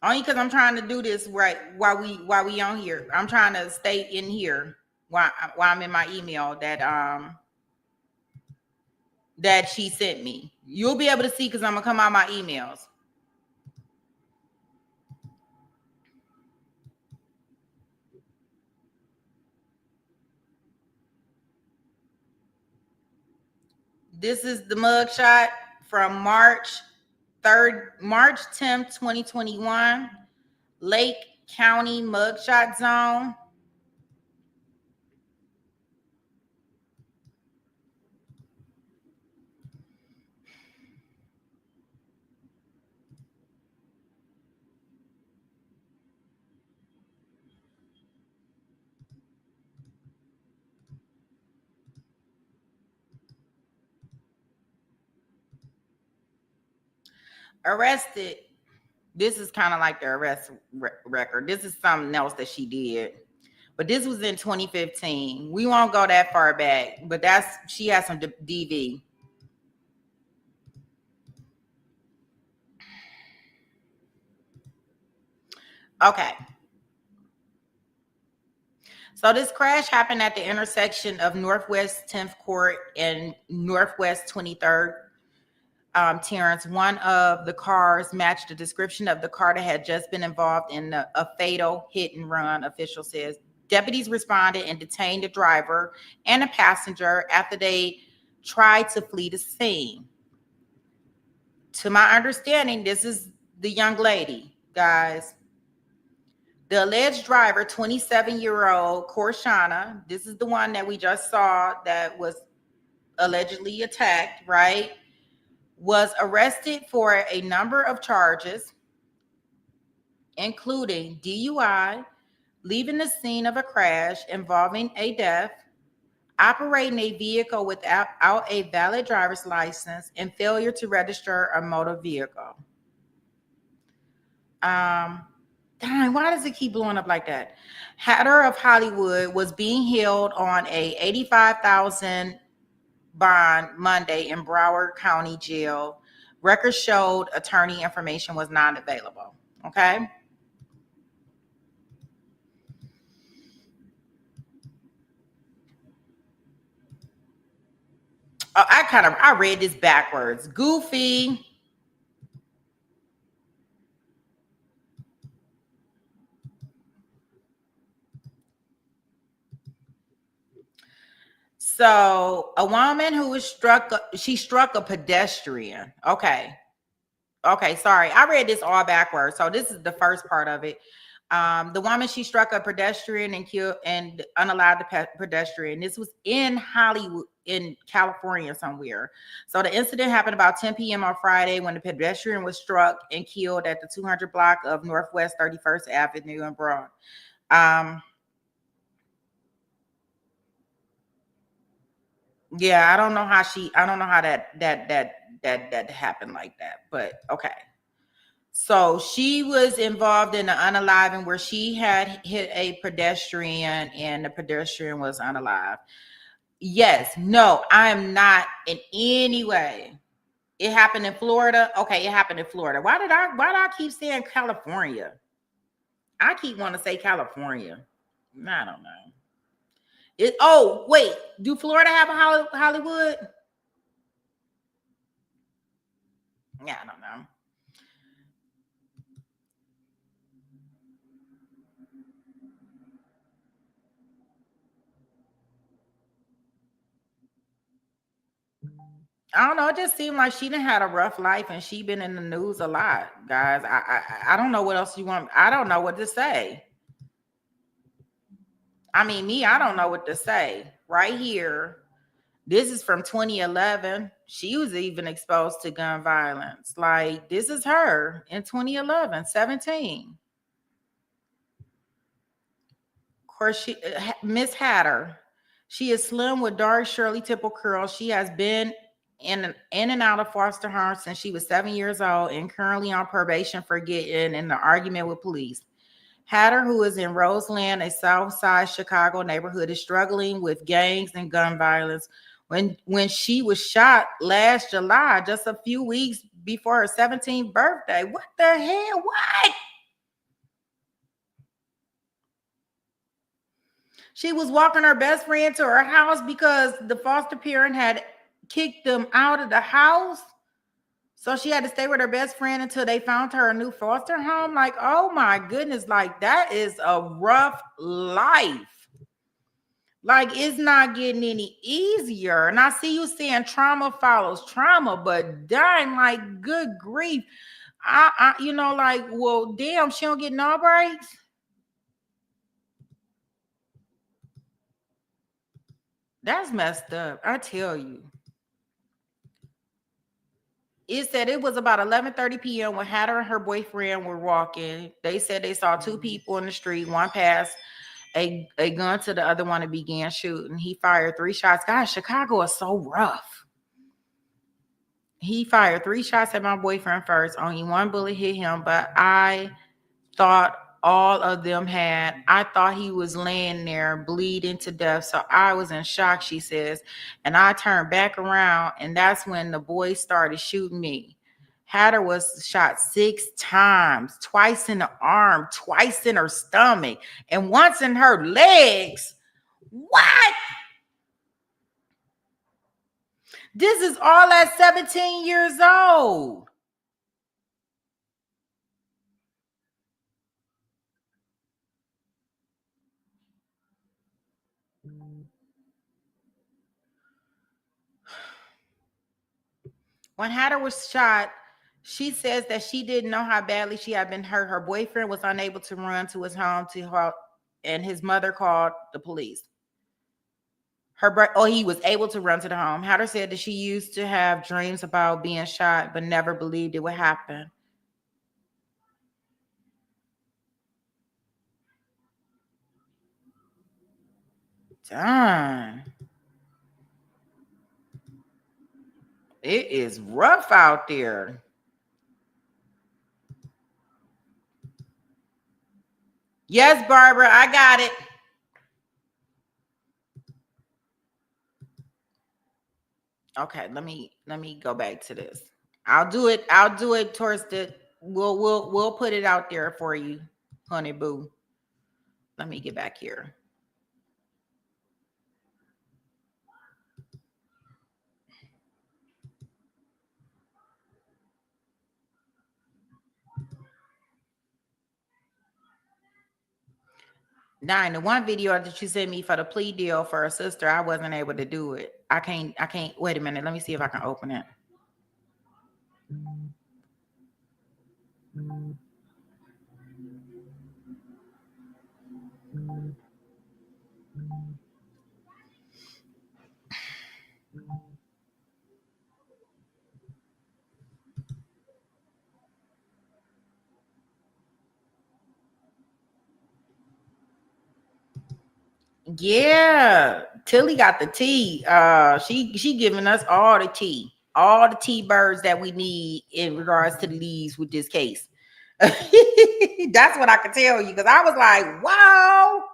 Only because I'm trying to do this right while we on here. I'm trying to stay in here while I'm in my email that she sent me. You'll be able to see because I'm gonna come out my emails. This is the mugshot from March 10th, 2021. Lake County mugshot zone. Arrested This is kind of like the arrest record. This is something else that she did. But this was in 2015. We won't go that far back, but she has some DV. Okay. So this crash happened at the intersection of Northwest 10th Court and Northwest 23rd Terrence. One of the cars matched the description of the car that had just been involved in a fatal hit and run, official says. Deputies responded and detained the driver and a passenger after they tried to flee the scene. To my understanding, this is the young lady, guys. The alleged driver, 27-year-old Korshana, this is the one that we just saw that was allegedly attacked, right? Was arrested for a number of charges, including DUI, leaving the scene of a crash involving a death, operating a vehicle without a valid driver's license, and failure to register a motor vehicle. Dang, why does it keep blowing up like that? Hatter of Hollywood was being held on a $85,000 bond Monday in Broward County Jail. Records showed attorney information was not available. Okay. I read this backwards. Goofy. So a woman who was struck a pedestrian. Okay. Sorry. I read this all backwards. So this is the first part of it. The woman, she struck a pedestrian and killed and unalived the pedestrian. This was in Hollywood, in California somewhere. So the incident happened about 10 p.m. on Friday when the pedestrian was struck and killed at the 200 block of Northwest 31st Avenue in Broad. Yeah, I don't know how that happened like that, but okay. So she was involved in the unaliving where she had hit a pedestrian and the pedestrian was unalive. Yes, no, I am not in any way. It happened in Florida. Okay, it happened in Florida. Why did I keep saying California? I keep wanting to say California. I don't know. Oh, wait, do Florida have a Hollywood? Yeah, I don't know. I don't know. It just seemed like she done had a rough life and she been in the news a lot, guys. I don't know what else you want. I don't know what to say. I mean, I don't know what to say. Right here, this is from 2011. She was even exposed to gun violence. Like, this is her in 2011, 17. Of course, Miss Hatter. She is slim with dark Shirley Temple curls. She has been in and out of foster home since she was 7 years old and currently on probation for getting in an argument with police. Hatter, who is in Roseland, a South Side Chicago neighborhood, is struggling with gangs and gun violence. When she was shot last July, just a few weeks before her 17th birthday. What the hell? What? She was walking her best friend to her house because the foster parent had kicked them out of the house. So she had to stay with her best friend until they found her a new foster home. Like, oh my goodness, like that is a rough life. Like, it's not getting any easier. And I see you saying trauma follows trauma, but dang, like, good grief. I like, well, damn, she don't get no breaks. That's messed up. I tell you. It said it was about 11:30 p.m. when Hatter and her boyfriend were walking. They said they saw two people in the street. One passed a gun to the other one and began shooting. He fired 3 shots. Guys, Chicago is so rough. He fired 3 shots at my boyfriend first. Only 1 bullet hit him, but I thought all of them had. I thought he was laying there bleeding to death. So I was in shock, she says. And I turned back around, and that's when the boys started shooting me. Hatter was shot 6 times, twice in the arm, twice in her stomach, and once in her legs. What? This is all at 17 years old. When Hatter was shot, she says that she didn't know how badly she had been hurt. Her boyfriend was unable to run to his home to help, and his mother called the police. He was able to run to the home. Hatter said that she used to have dreams about being shot, but never believed it would happen. Darn. It is rough out there. Yes, Barbara, I got it. Okay, let me go back to this. I'll do it towards the we'll put it out there for you, honey boo. Let me get back here. Now, in the one video that you sent me for the plea deal for her sister, I wasn't able to do it. I can't wait a minute. Let me see if I can open it. Yeah, Tilly got the tea. She giving us all the tea birds that we need in regards to the leads with this case. That's what I can tell you, because I was like, wow.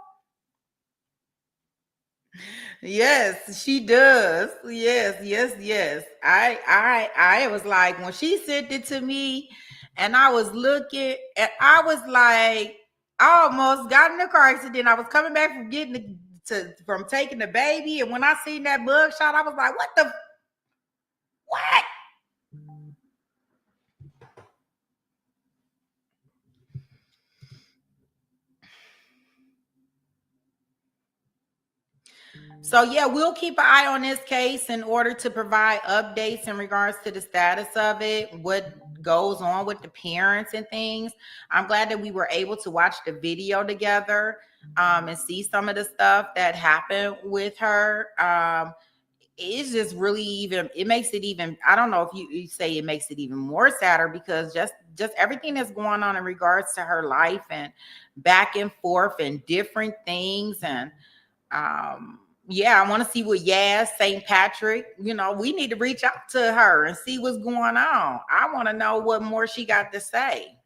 Yes, she does. Yes. I was like, when she sent it to me and I was looking, and I was like, I almost got in a car accident. I was coming back from from taking the baby, and when I seen that mug shot, I was like, what? So yeah, we'll keep an eye on this case in order to provide updates in regards to the status of it, what goes on with the parents and things. I'm glad that we were able to watch the video together and see some of the stuff that happened with her. It's just really it makes it even, I don't know if you say it makes it even more sadder, because just everything that's going on in regards to her life and back and forth and different things. And yeah, I want to see what St. Patrick, we need to reach out to her and see what's going on. I want to know what more she got to say,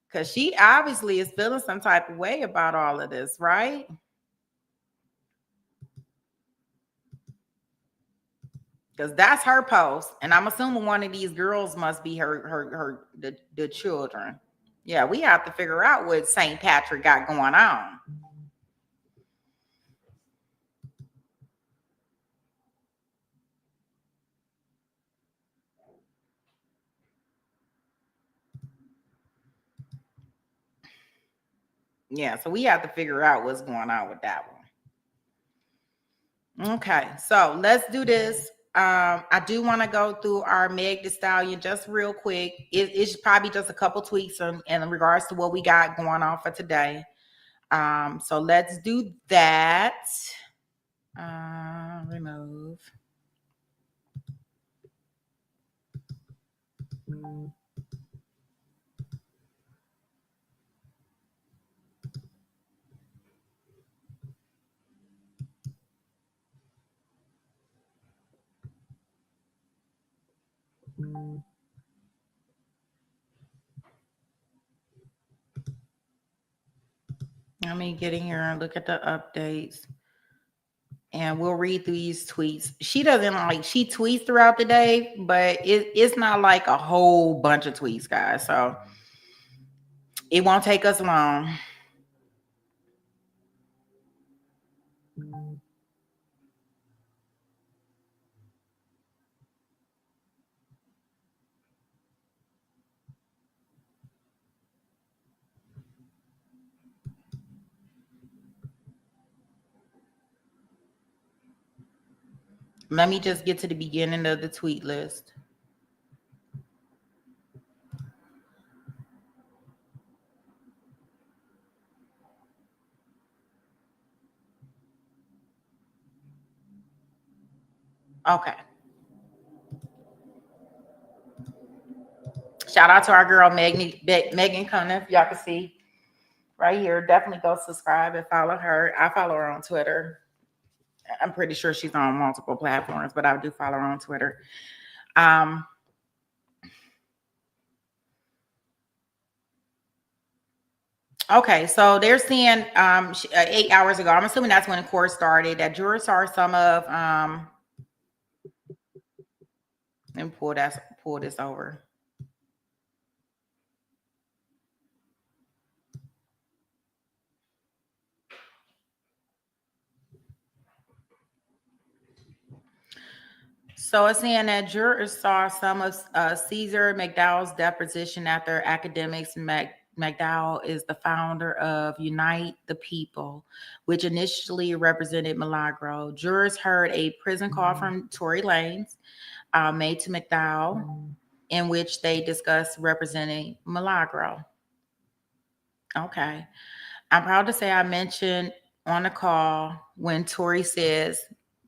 because she obviously is feeling some type of way about all of this, right? Because that's her post, and I'm assuming one of these girls must be the children. Yeah, we have to figure out what St. Patrick got going on. Yeah, so we have to figure out what's going on with that one. Okay, so let's do this. I do want to go through our Meg Thee Stallion just real quick. It's probably just a couple tweaks in regards to what we got going on for today. So let's do that. Remove. Let me get in here and look at the updates. And we'll read through these tweets. She doesn't like, she tweets throughout the day, but it's not like a whole bunch of tweets, guys. So it won't take us long. Let me just get to the beginning of the tweet list. Okay. Shout out to our girl, Megan Cunniff. Y'all can see right here. Definitely go subscribe and follow her. I follow her on Twitter. I'm pretty sure she's on multiple platforms, but I do follow her on Twitter. Okay, so they're saying 8 hours ago, I'm assuming that's when the court started, that jurors saw some of, let me pull this over. So it's saying that jurors saw some of Caesar McDowell's deposition after academics. McDowell is the founder of Unite the People, which initially represented Milagro. Jurors heard a prison call from Tory Lanez made to McDowell, in which they discussed representing Milagro. Okay. I'm proud to say I mentioned on the call when Tory says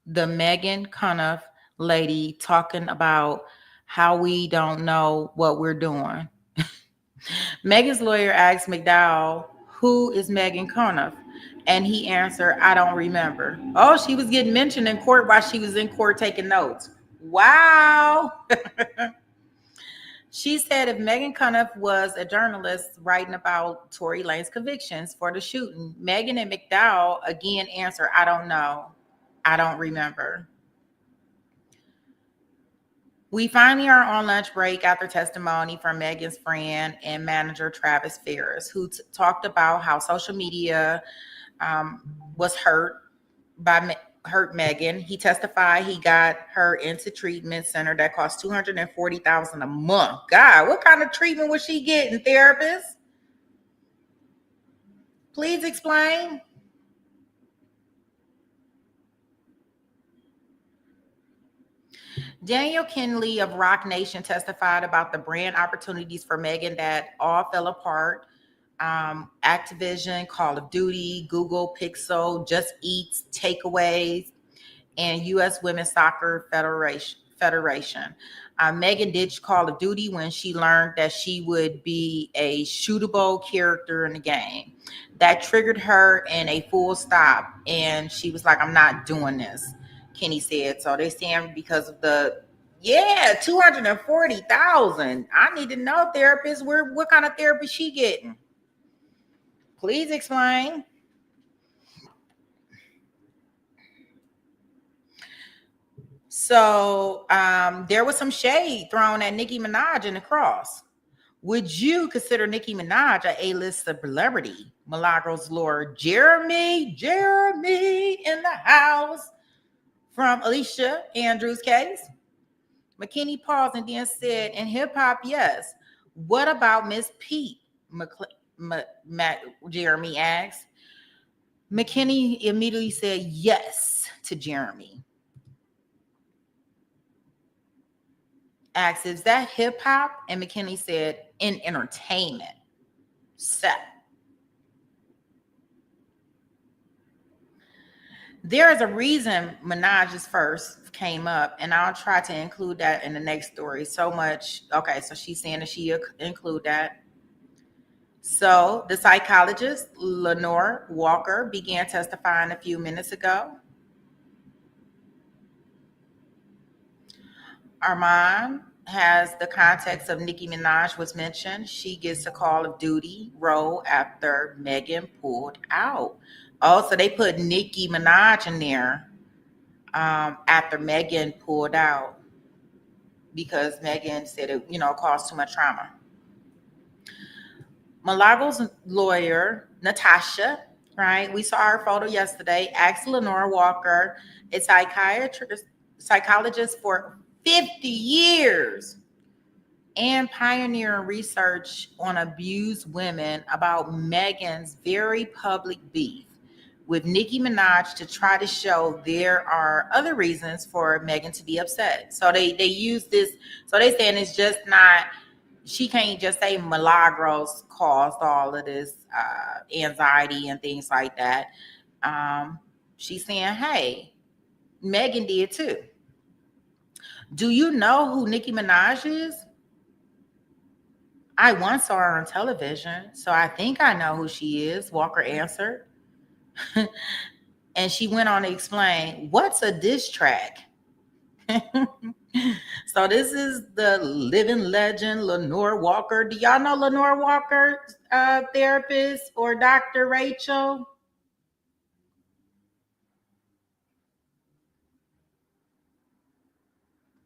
the Megan Cunniff lady talking about how we don't know what we're doing. Megan's lawyer asked McDowell, who is Megan Cunniff? And he answered, I don't remember. Oh, she was getting mentioned in court while she was in court taking notes. Wow. She said if Megan Cunniff was a journalist writing about Tory Lanez's convictions for the shooting, Megan and McDowell again answer, I don't know. I don't remember. We finally are on lunch break after testimony from Megan's friend and manager, Travis Ferris, who talked about how social media was hurt Megan. He testified he got her into treatment center that cost $240,000 a month. God, what kind of treatment was she getting, therapist? Please explain. Daniel Kinley of Rock Nation testified about the brand opportunities for Megan that all fell apart. Activision, Call of Duty, Google Pixel, Just Eats, Takeaways, and U.S. Women's Soccer Federation. Megan ditched Call of Duty when she learned that she would be a shootable character in the game. That triggered her in a full stop, and she was like, I'm not doing this, Kenny said. So they're saying because of the, $240,000. I need to know, therapist, what kind of therapy she getting? Please explain. So there was some shade thrown at Nicki Minaj in the cross. Would you consider Nicki Minaj a A-list celebrity? Milagro's lawyer, Jeremy in the house, from Alicia Andrews' case. McKinney paused and then said, in hip-hop, yes. What about Miss Pete? Jeremy asked. McKinney immediately said yes to Jeremy. Asked, is that hip hop? And McKinney said, in entertainment. Set. There is a reason Minaj's first came up, and I'll try to include that in the next story. So much. Okay, so she's saying that she include that. So the psychologist, Lenore Walker, began testifying a few minutes ago. Armand has the context of Nicki Minaj was mentioned. She gets a Call of Duty role after Megan pulled out. Oh, so they put Nicki Minaj in there after Megan pulled out because Megan said it, caused too much trauma. Milagros' lawyer, Natasha, right? We saw her photo yesterday, asked Lenore Walker, a psychologist for 50 years and pioneering research on abused women, about Megan's very public beef with Nicki Minaj to try to show there are other reasons for Megan to be upset. So they use this. So they saying it's just not, she can't just say Milagros caused all of this anxiety and things like that. She's saying, hey, Megan did too. Do you know who Nicki Minaj is? I once saw her on television, so I think I know who she is, Walker answered. And she went on to explain, what's a diss track? So this is the living legend, Lenore Walker. Do y'all know Lenore Walker, therapist, or Dr. Rachel?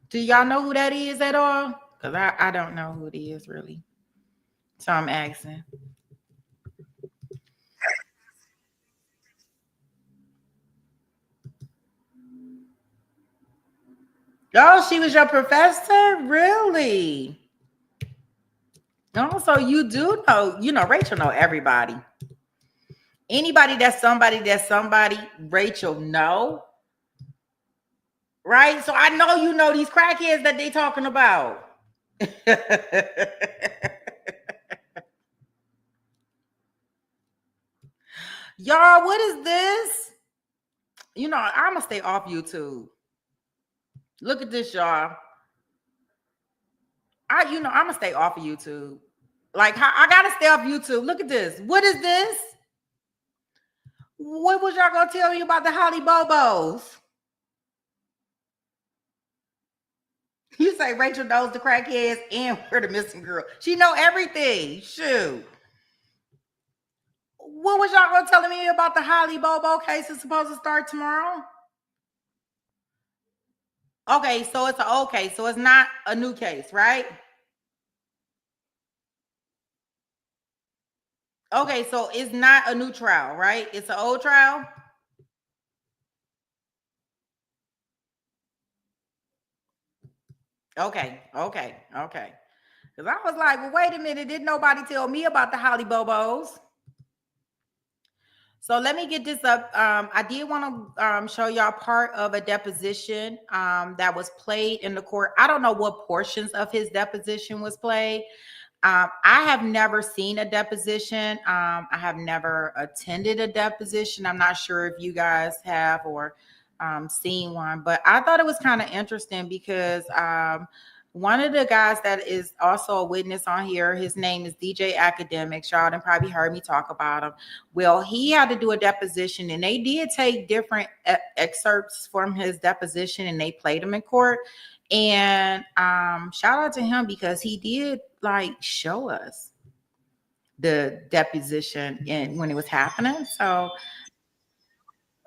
Do y'all know who that is at all? Because I don't know who it is, really. So I'm asking. Oh, she was your professor? Really? Oh, so you do know, Rachel know everybody. Anybody that's somebody, Rachel know. Right? So I know you know these crackheads that they talking about. Y'all, what is this? I'm going to stay off YouTube. Look at this, y'all. I'm going to stay off of YouTube. Like, I got to stay off YouTube. Look at this. What is this? What was y'all going to tell me about the Holly Bobos? You say Rachel knows the crackheads and we're the missing girl. She know everything. Shoot. What was y'all going to tell me about the Holly Bobo case? It's supposed to start tomorrow? Okay, so it's an old case. So it's not a new case, right? Okay, so it's not a new trial, right? It's an old trial? Okay. Because I was like, well, wait a minute. Didn't nobody tell me about the Holly Bobos? So let me get this up. I did want to show y'all part of a deposition that was played in the court. I don't know what portions of his deposition was played. I have never seen a deposition. I have never attended a deposition. I'm not sure if you guys have or seen one, but I thought it was kind of interesting because one of the guys that is also a witness on here, his name is DJ Academics. Y'all done probably heard me talk about him. Well, he had to do a deposition and they did take different excerpts from his deposition and they played them in court. And shout out to him because he did show us the deposition and when it was happening. So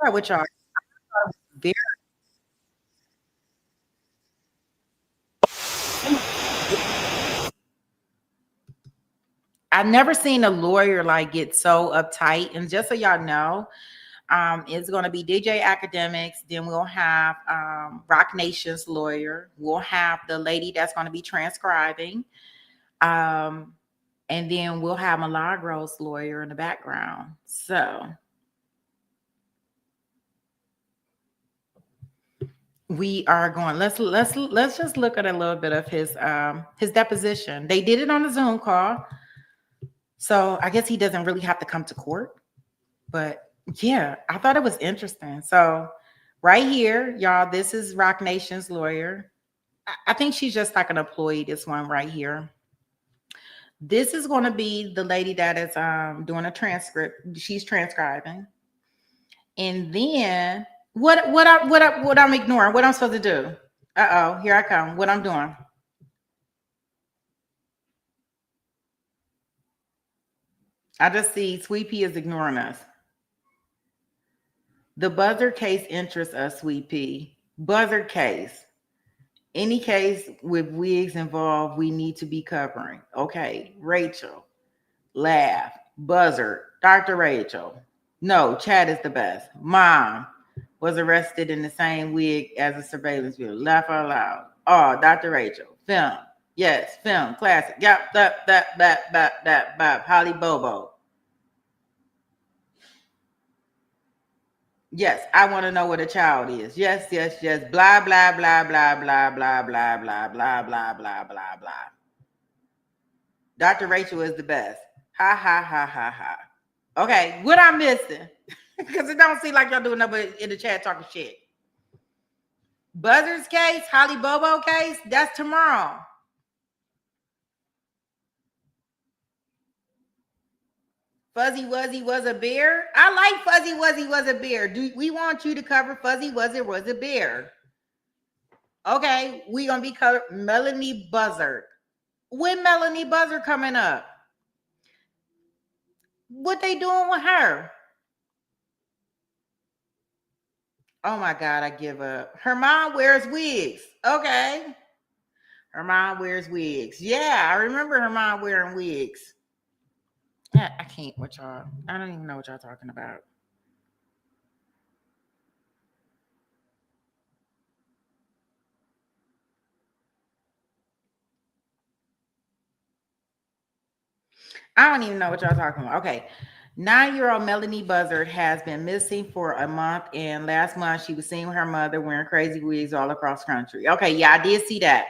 with y'all, very I've never seen a lawyer get so uptight. And just so y'all know, it's going to be DJ Academics. Then we'll have Rock Nation's lawyer. We'll have the lady that's going to be transcribing. And then we'll have Milagros' lawyer in the background. So we are going. Let's just look at a little bit of his deposition. They did it on a Zoom call. So I guess he doesn't really have to come to court. But yeah, I thought it was interesting. So right here, y'all, this is Rock Nation's lawyer. I think she's just an employee, this one right here. This is going to be the lady that is doing a transcript. She's transcribing. And then what I'm ignoring, what I'm supposed to do. Uh-oh, here I come. What I'm doing. I just see Sweet Pea is ignoring us. The buzzer case interests us, Sweet Pea. Buzzer case. Any case with wigs involved, we need to be covering. Okay, Rachel. Laugh. Buzzer. Dr. Rachel. No, Chad is the best. Mom was arrested in the same wig as a surveillance video. Laugh out loud. Oh, Dr. Rachel. Film. Yes, film. Classic. Yep, that. Holly Bobo. Yes, I want to know what a child is. Yes. Blah, blah, blah, blah, blah, blah, blah, blah, blah, blah, blah, blah, blah. Dr. Rachel is the best. Ha, ha, ha, ha, ha. Okay, what I'm missing? Because it don't seem like y'all doing nothing in the chat talking shit. Buzzard's case, Holly Bobo case, that's tomorrow. Fuzzy Wuzzy was a bear. I like Fuzzy Wuzzy was a bear. Do we want you to cover Fuzzy Wuzzy was a bear? Okay, we gonna be covered Melanie Buzzard. When Melanie Buzzard coming up? What they doing with her? Oh my God, I give up. Her mom wears wigs. Okay. Her mom wears wigs. Yeah, I remember her mom wearing wigs. I can't with y'all. I don't even know what y'all talking about. I don't even know what y'all talking about. Okay. 9-year-old Melanie Buzzard has been missing for a month, and last month she was seen with her mother wearing crazy wigs all across the country. Okay, yeah, I did see that.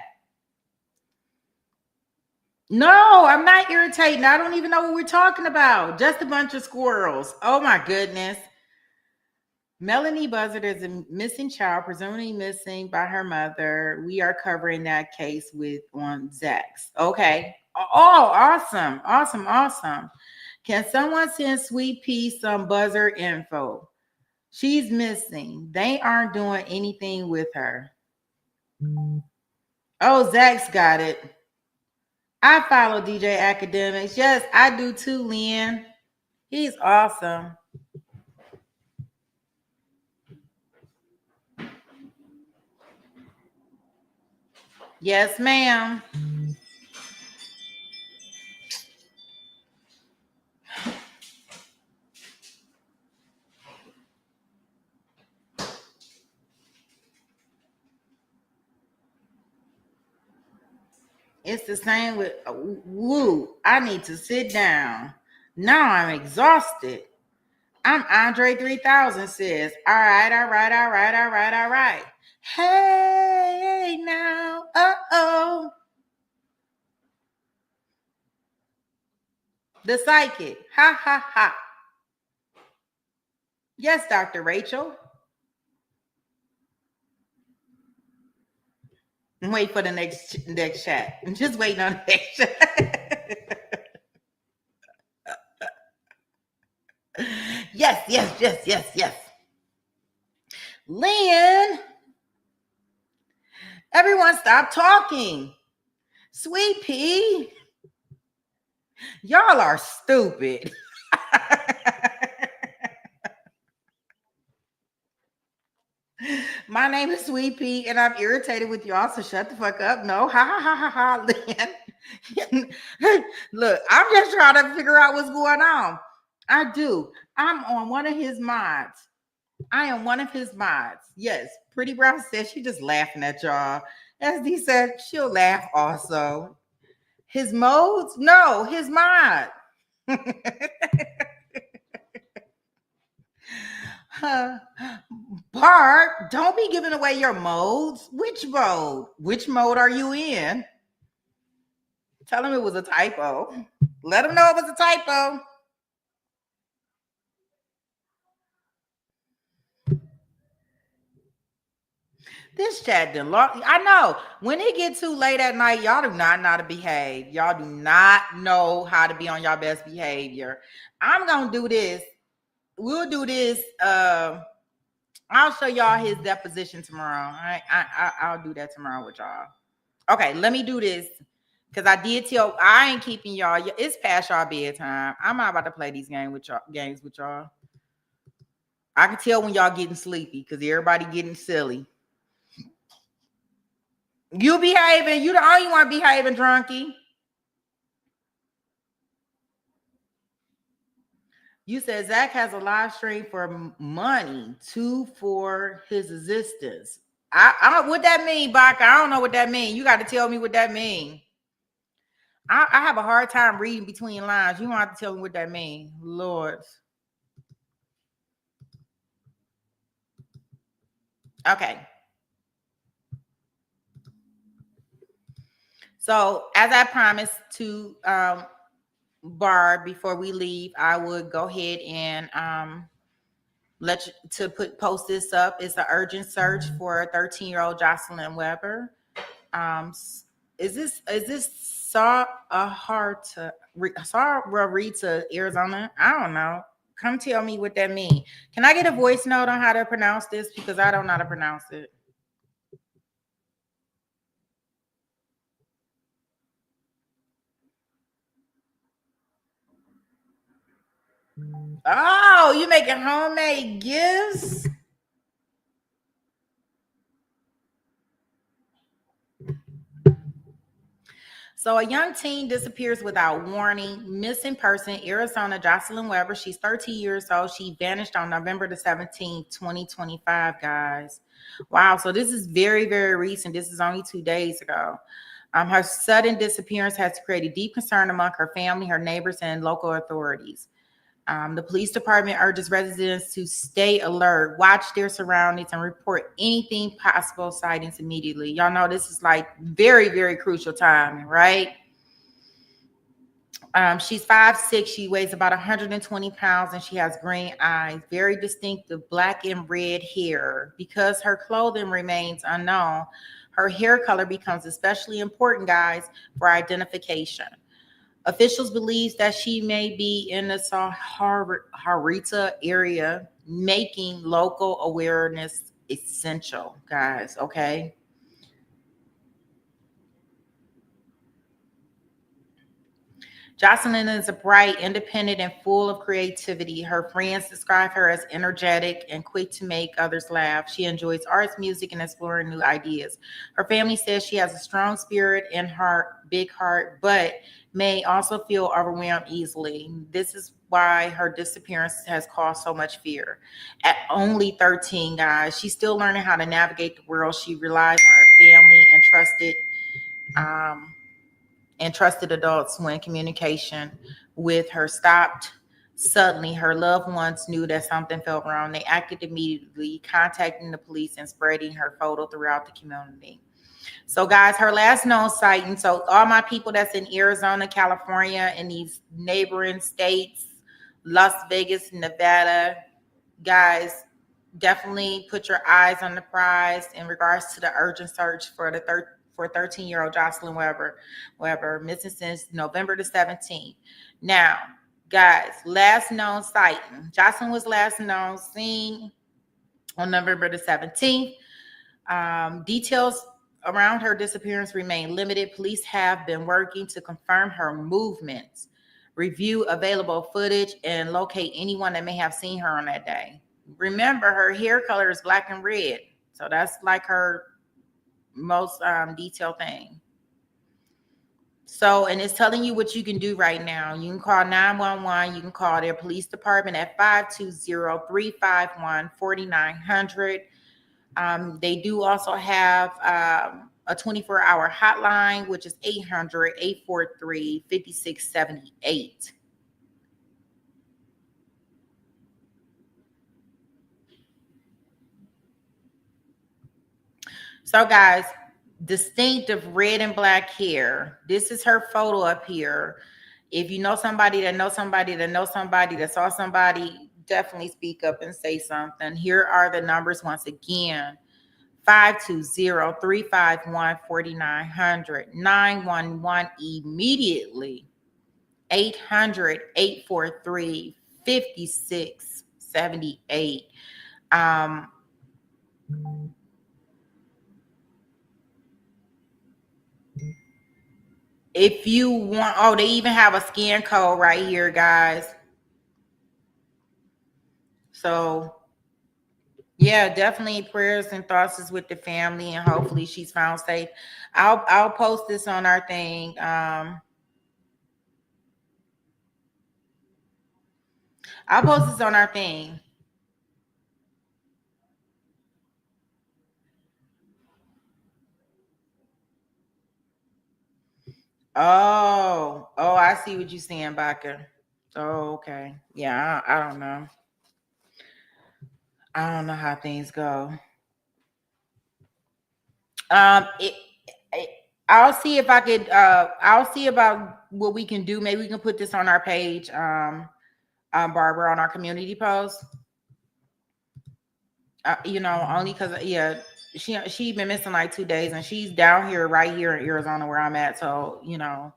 No, I'm not irritating. I don't even know what we're talking about. Just a bunch of squirrels. Oh my goodness. Melanie Buzzard is a missing child, presumably missing by her mother. We are covering that case on Zax. Okay. Oh, awesome. Can someone send Sweet Pea some buzzer info? She's missing. They aren't doing anything with her. Oh, Zach's got it. I follow DJ Academics. Yes, I do too, Lynn. He's awesome. Yes, ma'am. It's the same with woo. I need to sit down. Now I'm exhausted. I'm Andre 3000 says, all right. Hey now, uh-oh. The psychic, ha. Yes, Dr. Rachel. Wait for the next chat. I'm just waiting on the next chat. Yes. Lynn, everyone stop talking. Sweet Pea, y'all are stupid. My name is Sweet Pea, and I'm irritated with y'all, so shut the fuck up. No, ha, Lynn. Look, I'm just trying to figure out what's going on. I'm on one of his mods. I am one of his mods. Yes, Pretty Brown said she just laughing at y'all. SD said she'll laugh also. His modes? No, his mod. Bart, don't be giving away your modes. Which mode? Which mode are you in? Tell him it was a typo. Let him know it was a typo. This chat done lost. I know. When it gets too late at night, y'all do not know how to behave. Y'all do not know how to be on your best behavior. I'm gonna do this. We'll do this. I'll show y'all his deposition tomorrow. I'll do that tomorrow with y'all. Okay, let me do this. Because I did tell, I ain't keeping y'all. It's past y'all bedtime. I'm not about to play these games with y'all. I can tell when y'all getting sleepy because everybody getting silly. You behaving. You the only one behaving, drunkie. You said Zach has a live stream for money, for his existence. I don't what that mean, Baka. I don't know what that mean. You got to tell me what that mean. I have a hard time reading between lines. You don't have to tell me what that mean, Lord. Okay. So as I promised to Barb before we leave, I would go ahead and post this up. It's an urgent search for 13-year-old Jocelyn Weber. Is this Rita, Arizona? I don't know. Come tell me what that means. Can I get a voice note on how to pronounce this? Because I don't know how to pronounce it. Oh, you making homemade gifts? So a young teen disappears without warning. Missing person, Arizona, Jocelyn Weber. She's 13 years old. She vanished on November the 17th, 2025, guys. Wow. So this is very, very recent. This is only 2 days ago. Her sudden disappearance has created deep concern among her family, her neighbors, and local authorities. The police department urges residents to stay alert, watch their surroundings, and report anything possible sightings immediately. Y'all know this is like very, very crucial time, right? She's 5'6". She weighs about 120 pounds, and she has green eyes, very distinctive black and red hair. Because her clothing remains unknown, her hair color becomes especially important, guys, for identification. Officials believe that she may be in the Saharita area, making local awareness essential, guys, okay? Jocelyn is a bright, independent, and full of creativity. Her friends describe her as energetic and quick to make others laugh. She enjoys arts, music, and exploring new ideas. Her family says she has a strong spirit and big heart, but may also feel overwhelmed easily. This is why her disappearance has caused so much fear. At only 13, guys, she's still learning how to navigate the world. She relies on her family and trusted adults when communication with her stopped. Suddenly, her loved ones knew that something felt wrong. They acted immediately, contacting the police and spreading her photo throughout the community. So, guys, her last known sighting. So, all my people that's in Arizona, California, and these neighboring states, Las Vegas, Nevada, guys, definitely put your eyes on the prize in regards to the urgent search for 13-year-old Jocelyn Weber, missing since November the 17th. Now, guys, last known sighting. Jocelyn was last known seen on November the 17th. Details around her disappearance remain limited. Police have been working to confirm her movements, review available footage, and locate anyone that may have seen her on that day. Remember, her hair color is black and red. So that's like her most detailed thing. So, and it's telling you what you can do right now. You can call 911. You can call their police department at 520-351-4900. They do also have a 24-hour hotline, which is 800-843-5678. So, guys, distinctive red and black hair. This is her photo up here. If you know somebody that knows somebody that knows somebody that saw somebody, definitely speak up and say something. Here are the numbers once again. 520-351-4900. 911 immediately. 800-843-5678. if you want, oh, they even have a scan code right here, guys. So yeah, definitely prayers and thoughts is with the family, and hopefully she's found safe. I'll post this on our thing. I'll post this on our thing. Oh, I see what you're saying, Baka. Oh, okay. Yeah, I don't know. I don't know how things go. I'll see if I could. I'll see about what we can do. Maybe we can put this on our page, Barbara, on our community post. You know, only because she been missing like 2 days, and she's down here right here in Arizona where I'm at. So you know,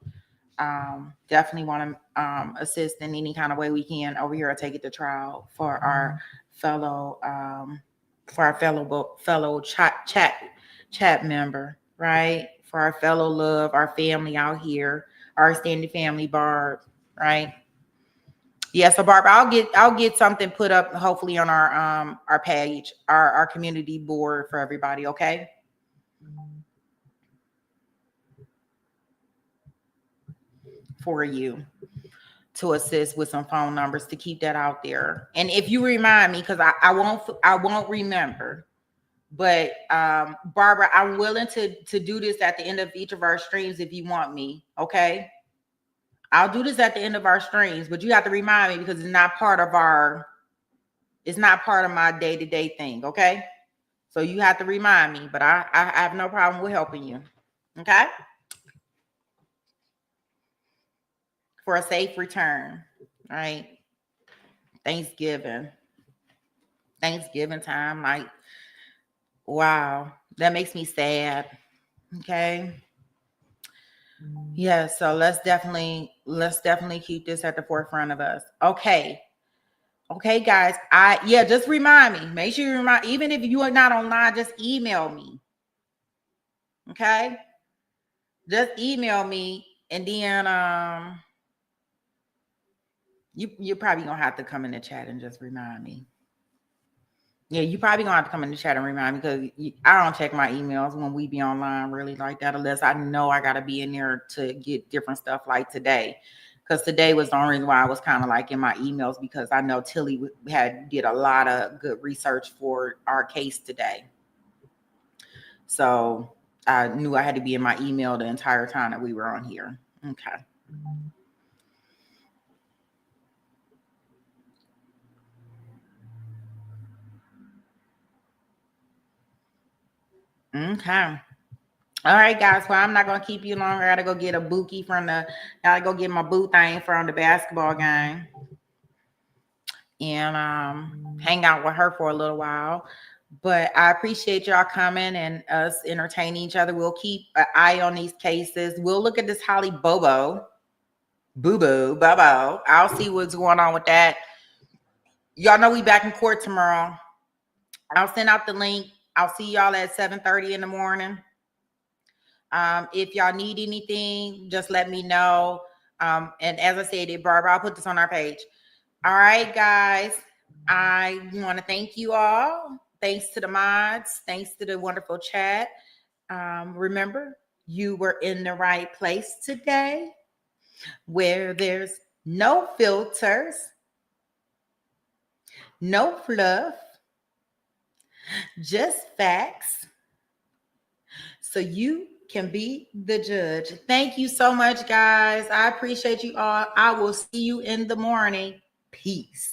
definitely want to assist in any kind of way we can over here at Take It to Trial for our fellow chat member, right? For our fellow love, our family out here, our extended family, Barb, right? Yeah, so Barb, I'll get something put up hopefully on our page, our community board for everybody, okay? For you to assist with some phone numbers to keep that out there. And if you remind me, because I won't remember. But Barbara, I'm willing to do this at the end of each of our streams if you want me, okay? I'll do this at the end of our streams, but you have to remind me because it's not part of my day-to-day thing, okay? So you have to remind me, but I have no problem with helping you, okay? For a safe return, right? Thanksgiving time, like, wow, that makes me sad, okay? Yeah, so let's definitely keep this at the forefront of us. Okay, guys. Just remind me. Make sure you remind. Even if you are not online, just email me. Okay, just email me, and then you're probably gonna have to come in the chat and just remind me. Yeah, you probably gonna have to come in the chat and remind me because I don't check my emails when we be online really like that unless I know I gotta be in there to get different stuff like today. Because today was the only reason why I was kind of like in my emails because I know Tilly did a lot of good research for our case today. So I knew I had to be in my email the entire time that we were on here. Okay. Okay. All right, guys. Well, I'm not gonna keep you longer. I gotta go get a bookie gotta go get my boo thing from the basketball game. And hang out with her for a little while. But I appreciate y'all coming and us entertaining each other. We'll keep an eye on these cases. We'll look at this Holly Bobo. Boo-boo, Bobo. I'll see what's going on with that. Y'all know we back in court tomorrow. I'll send out the link. I'll see y'all at 7:30 in the morning. If y'all need anything, just let me know. And as I said, Barbara, I'll put this on our page. All right, guys. I want to thank you all. Thanks to the mods. Thanks to the wonderful chat. Remember, you were in the right place today where there's no filters, no fluff, just facts. So you can be the judge. Thank you so much, guys. I appreciate you all. I will see you in the morning. Peace.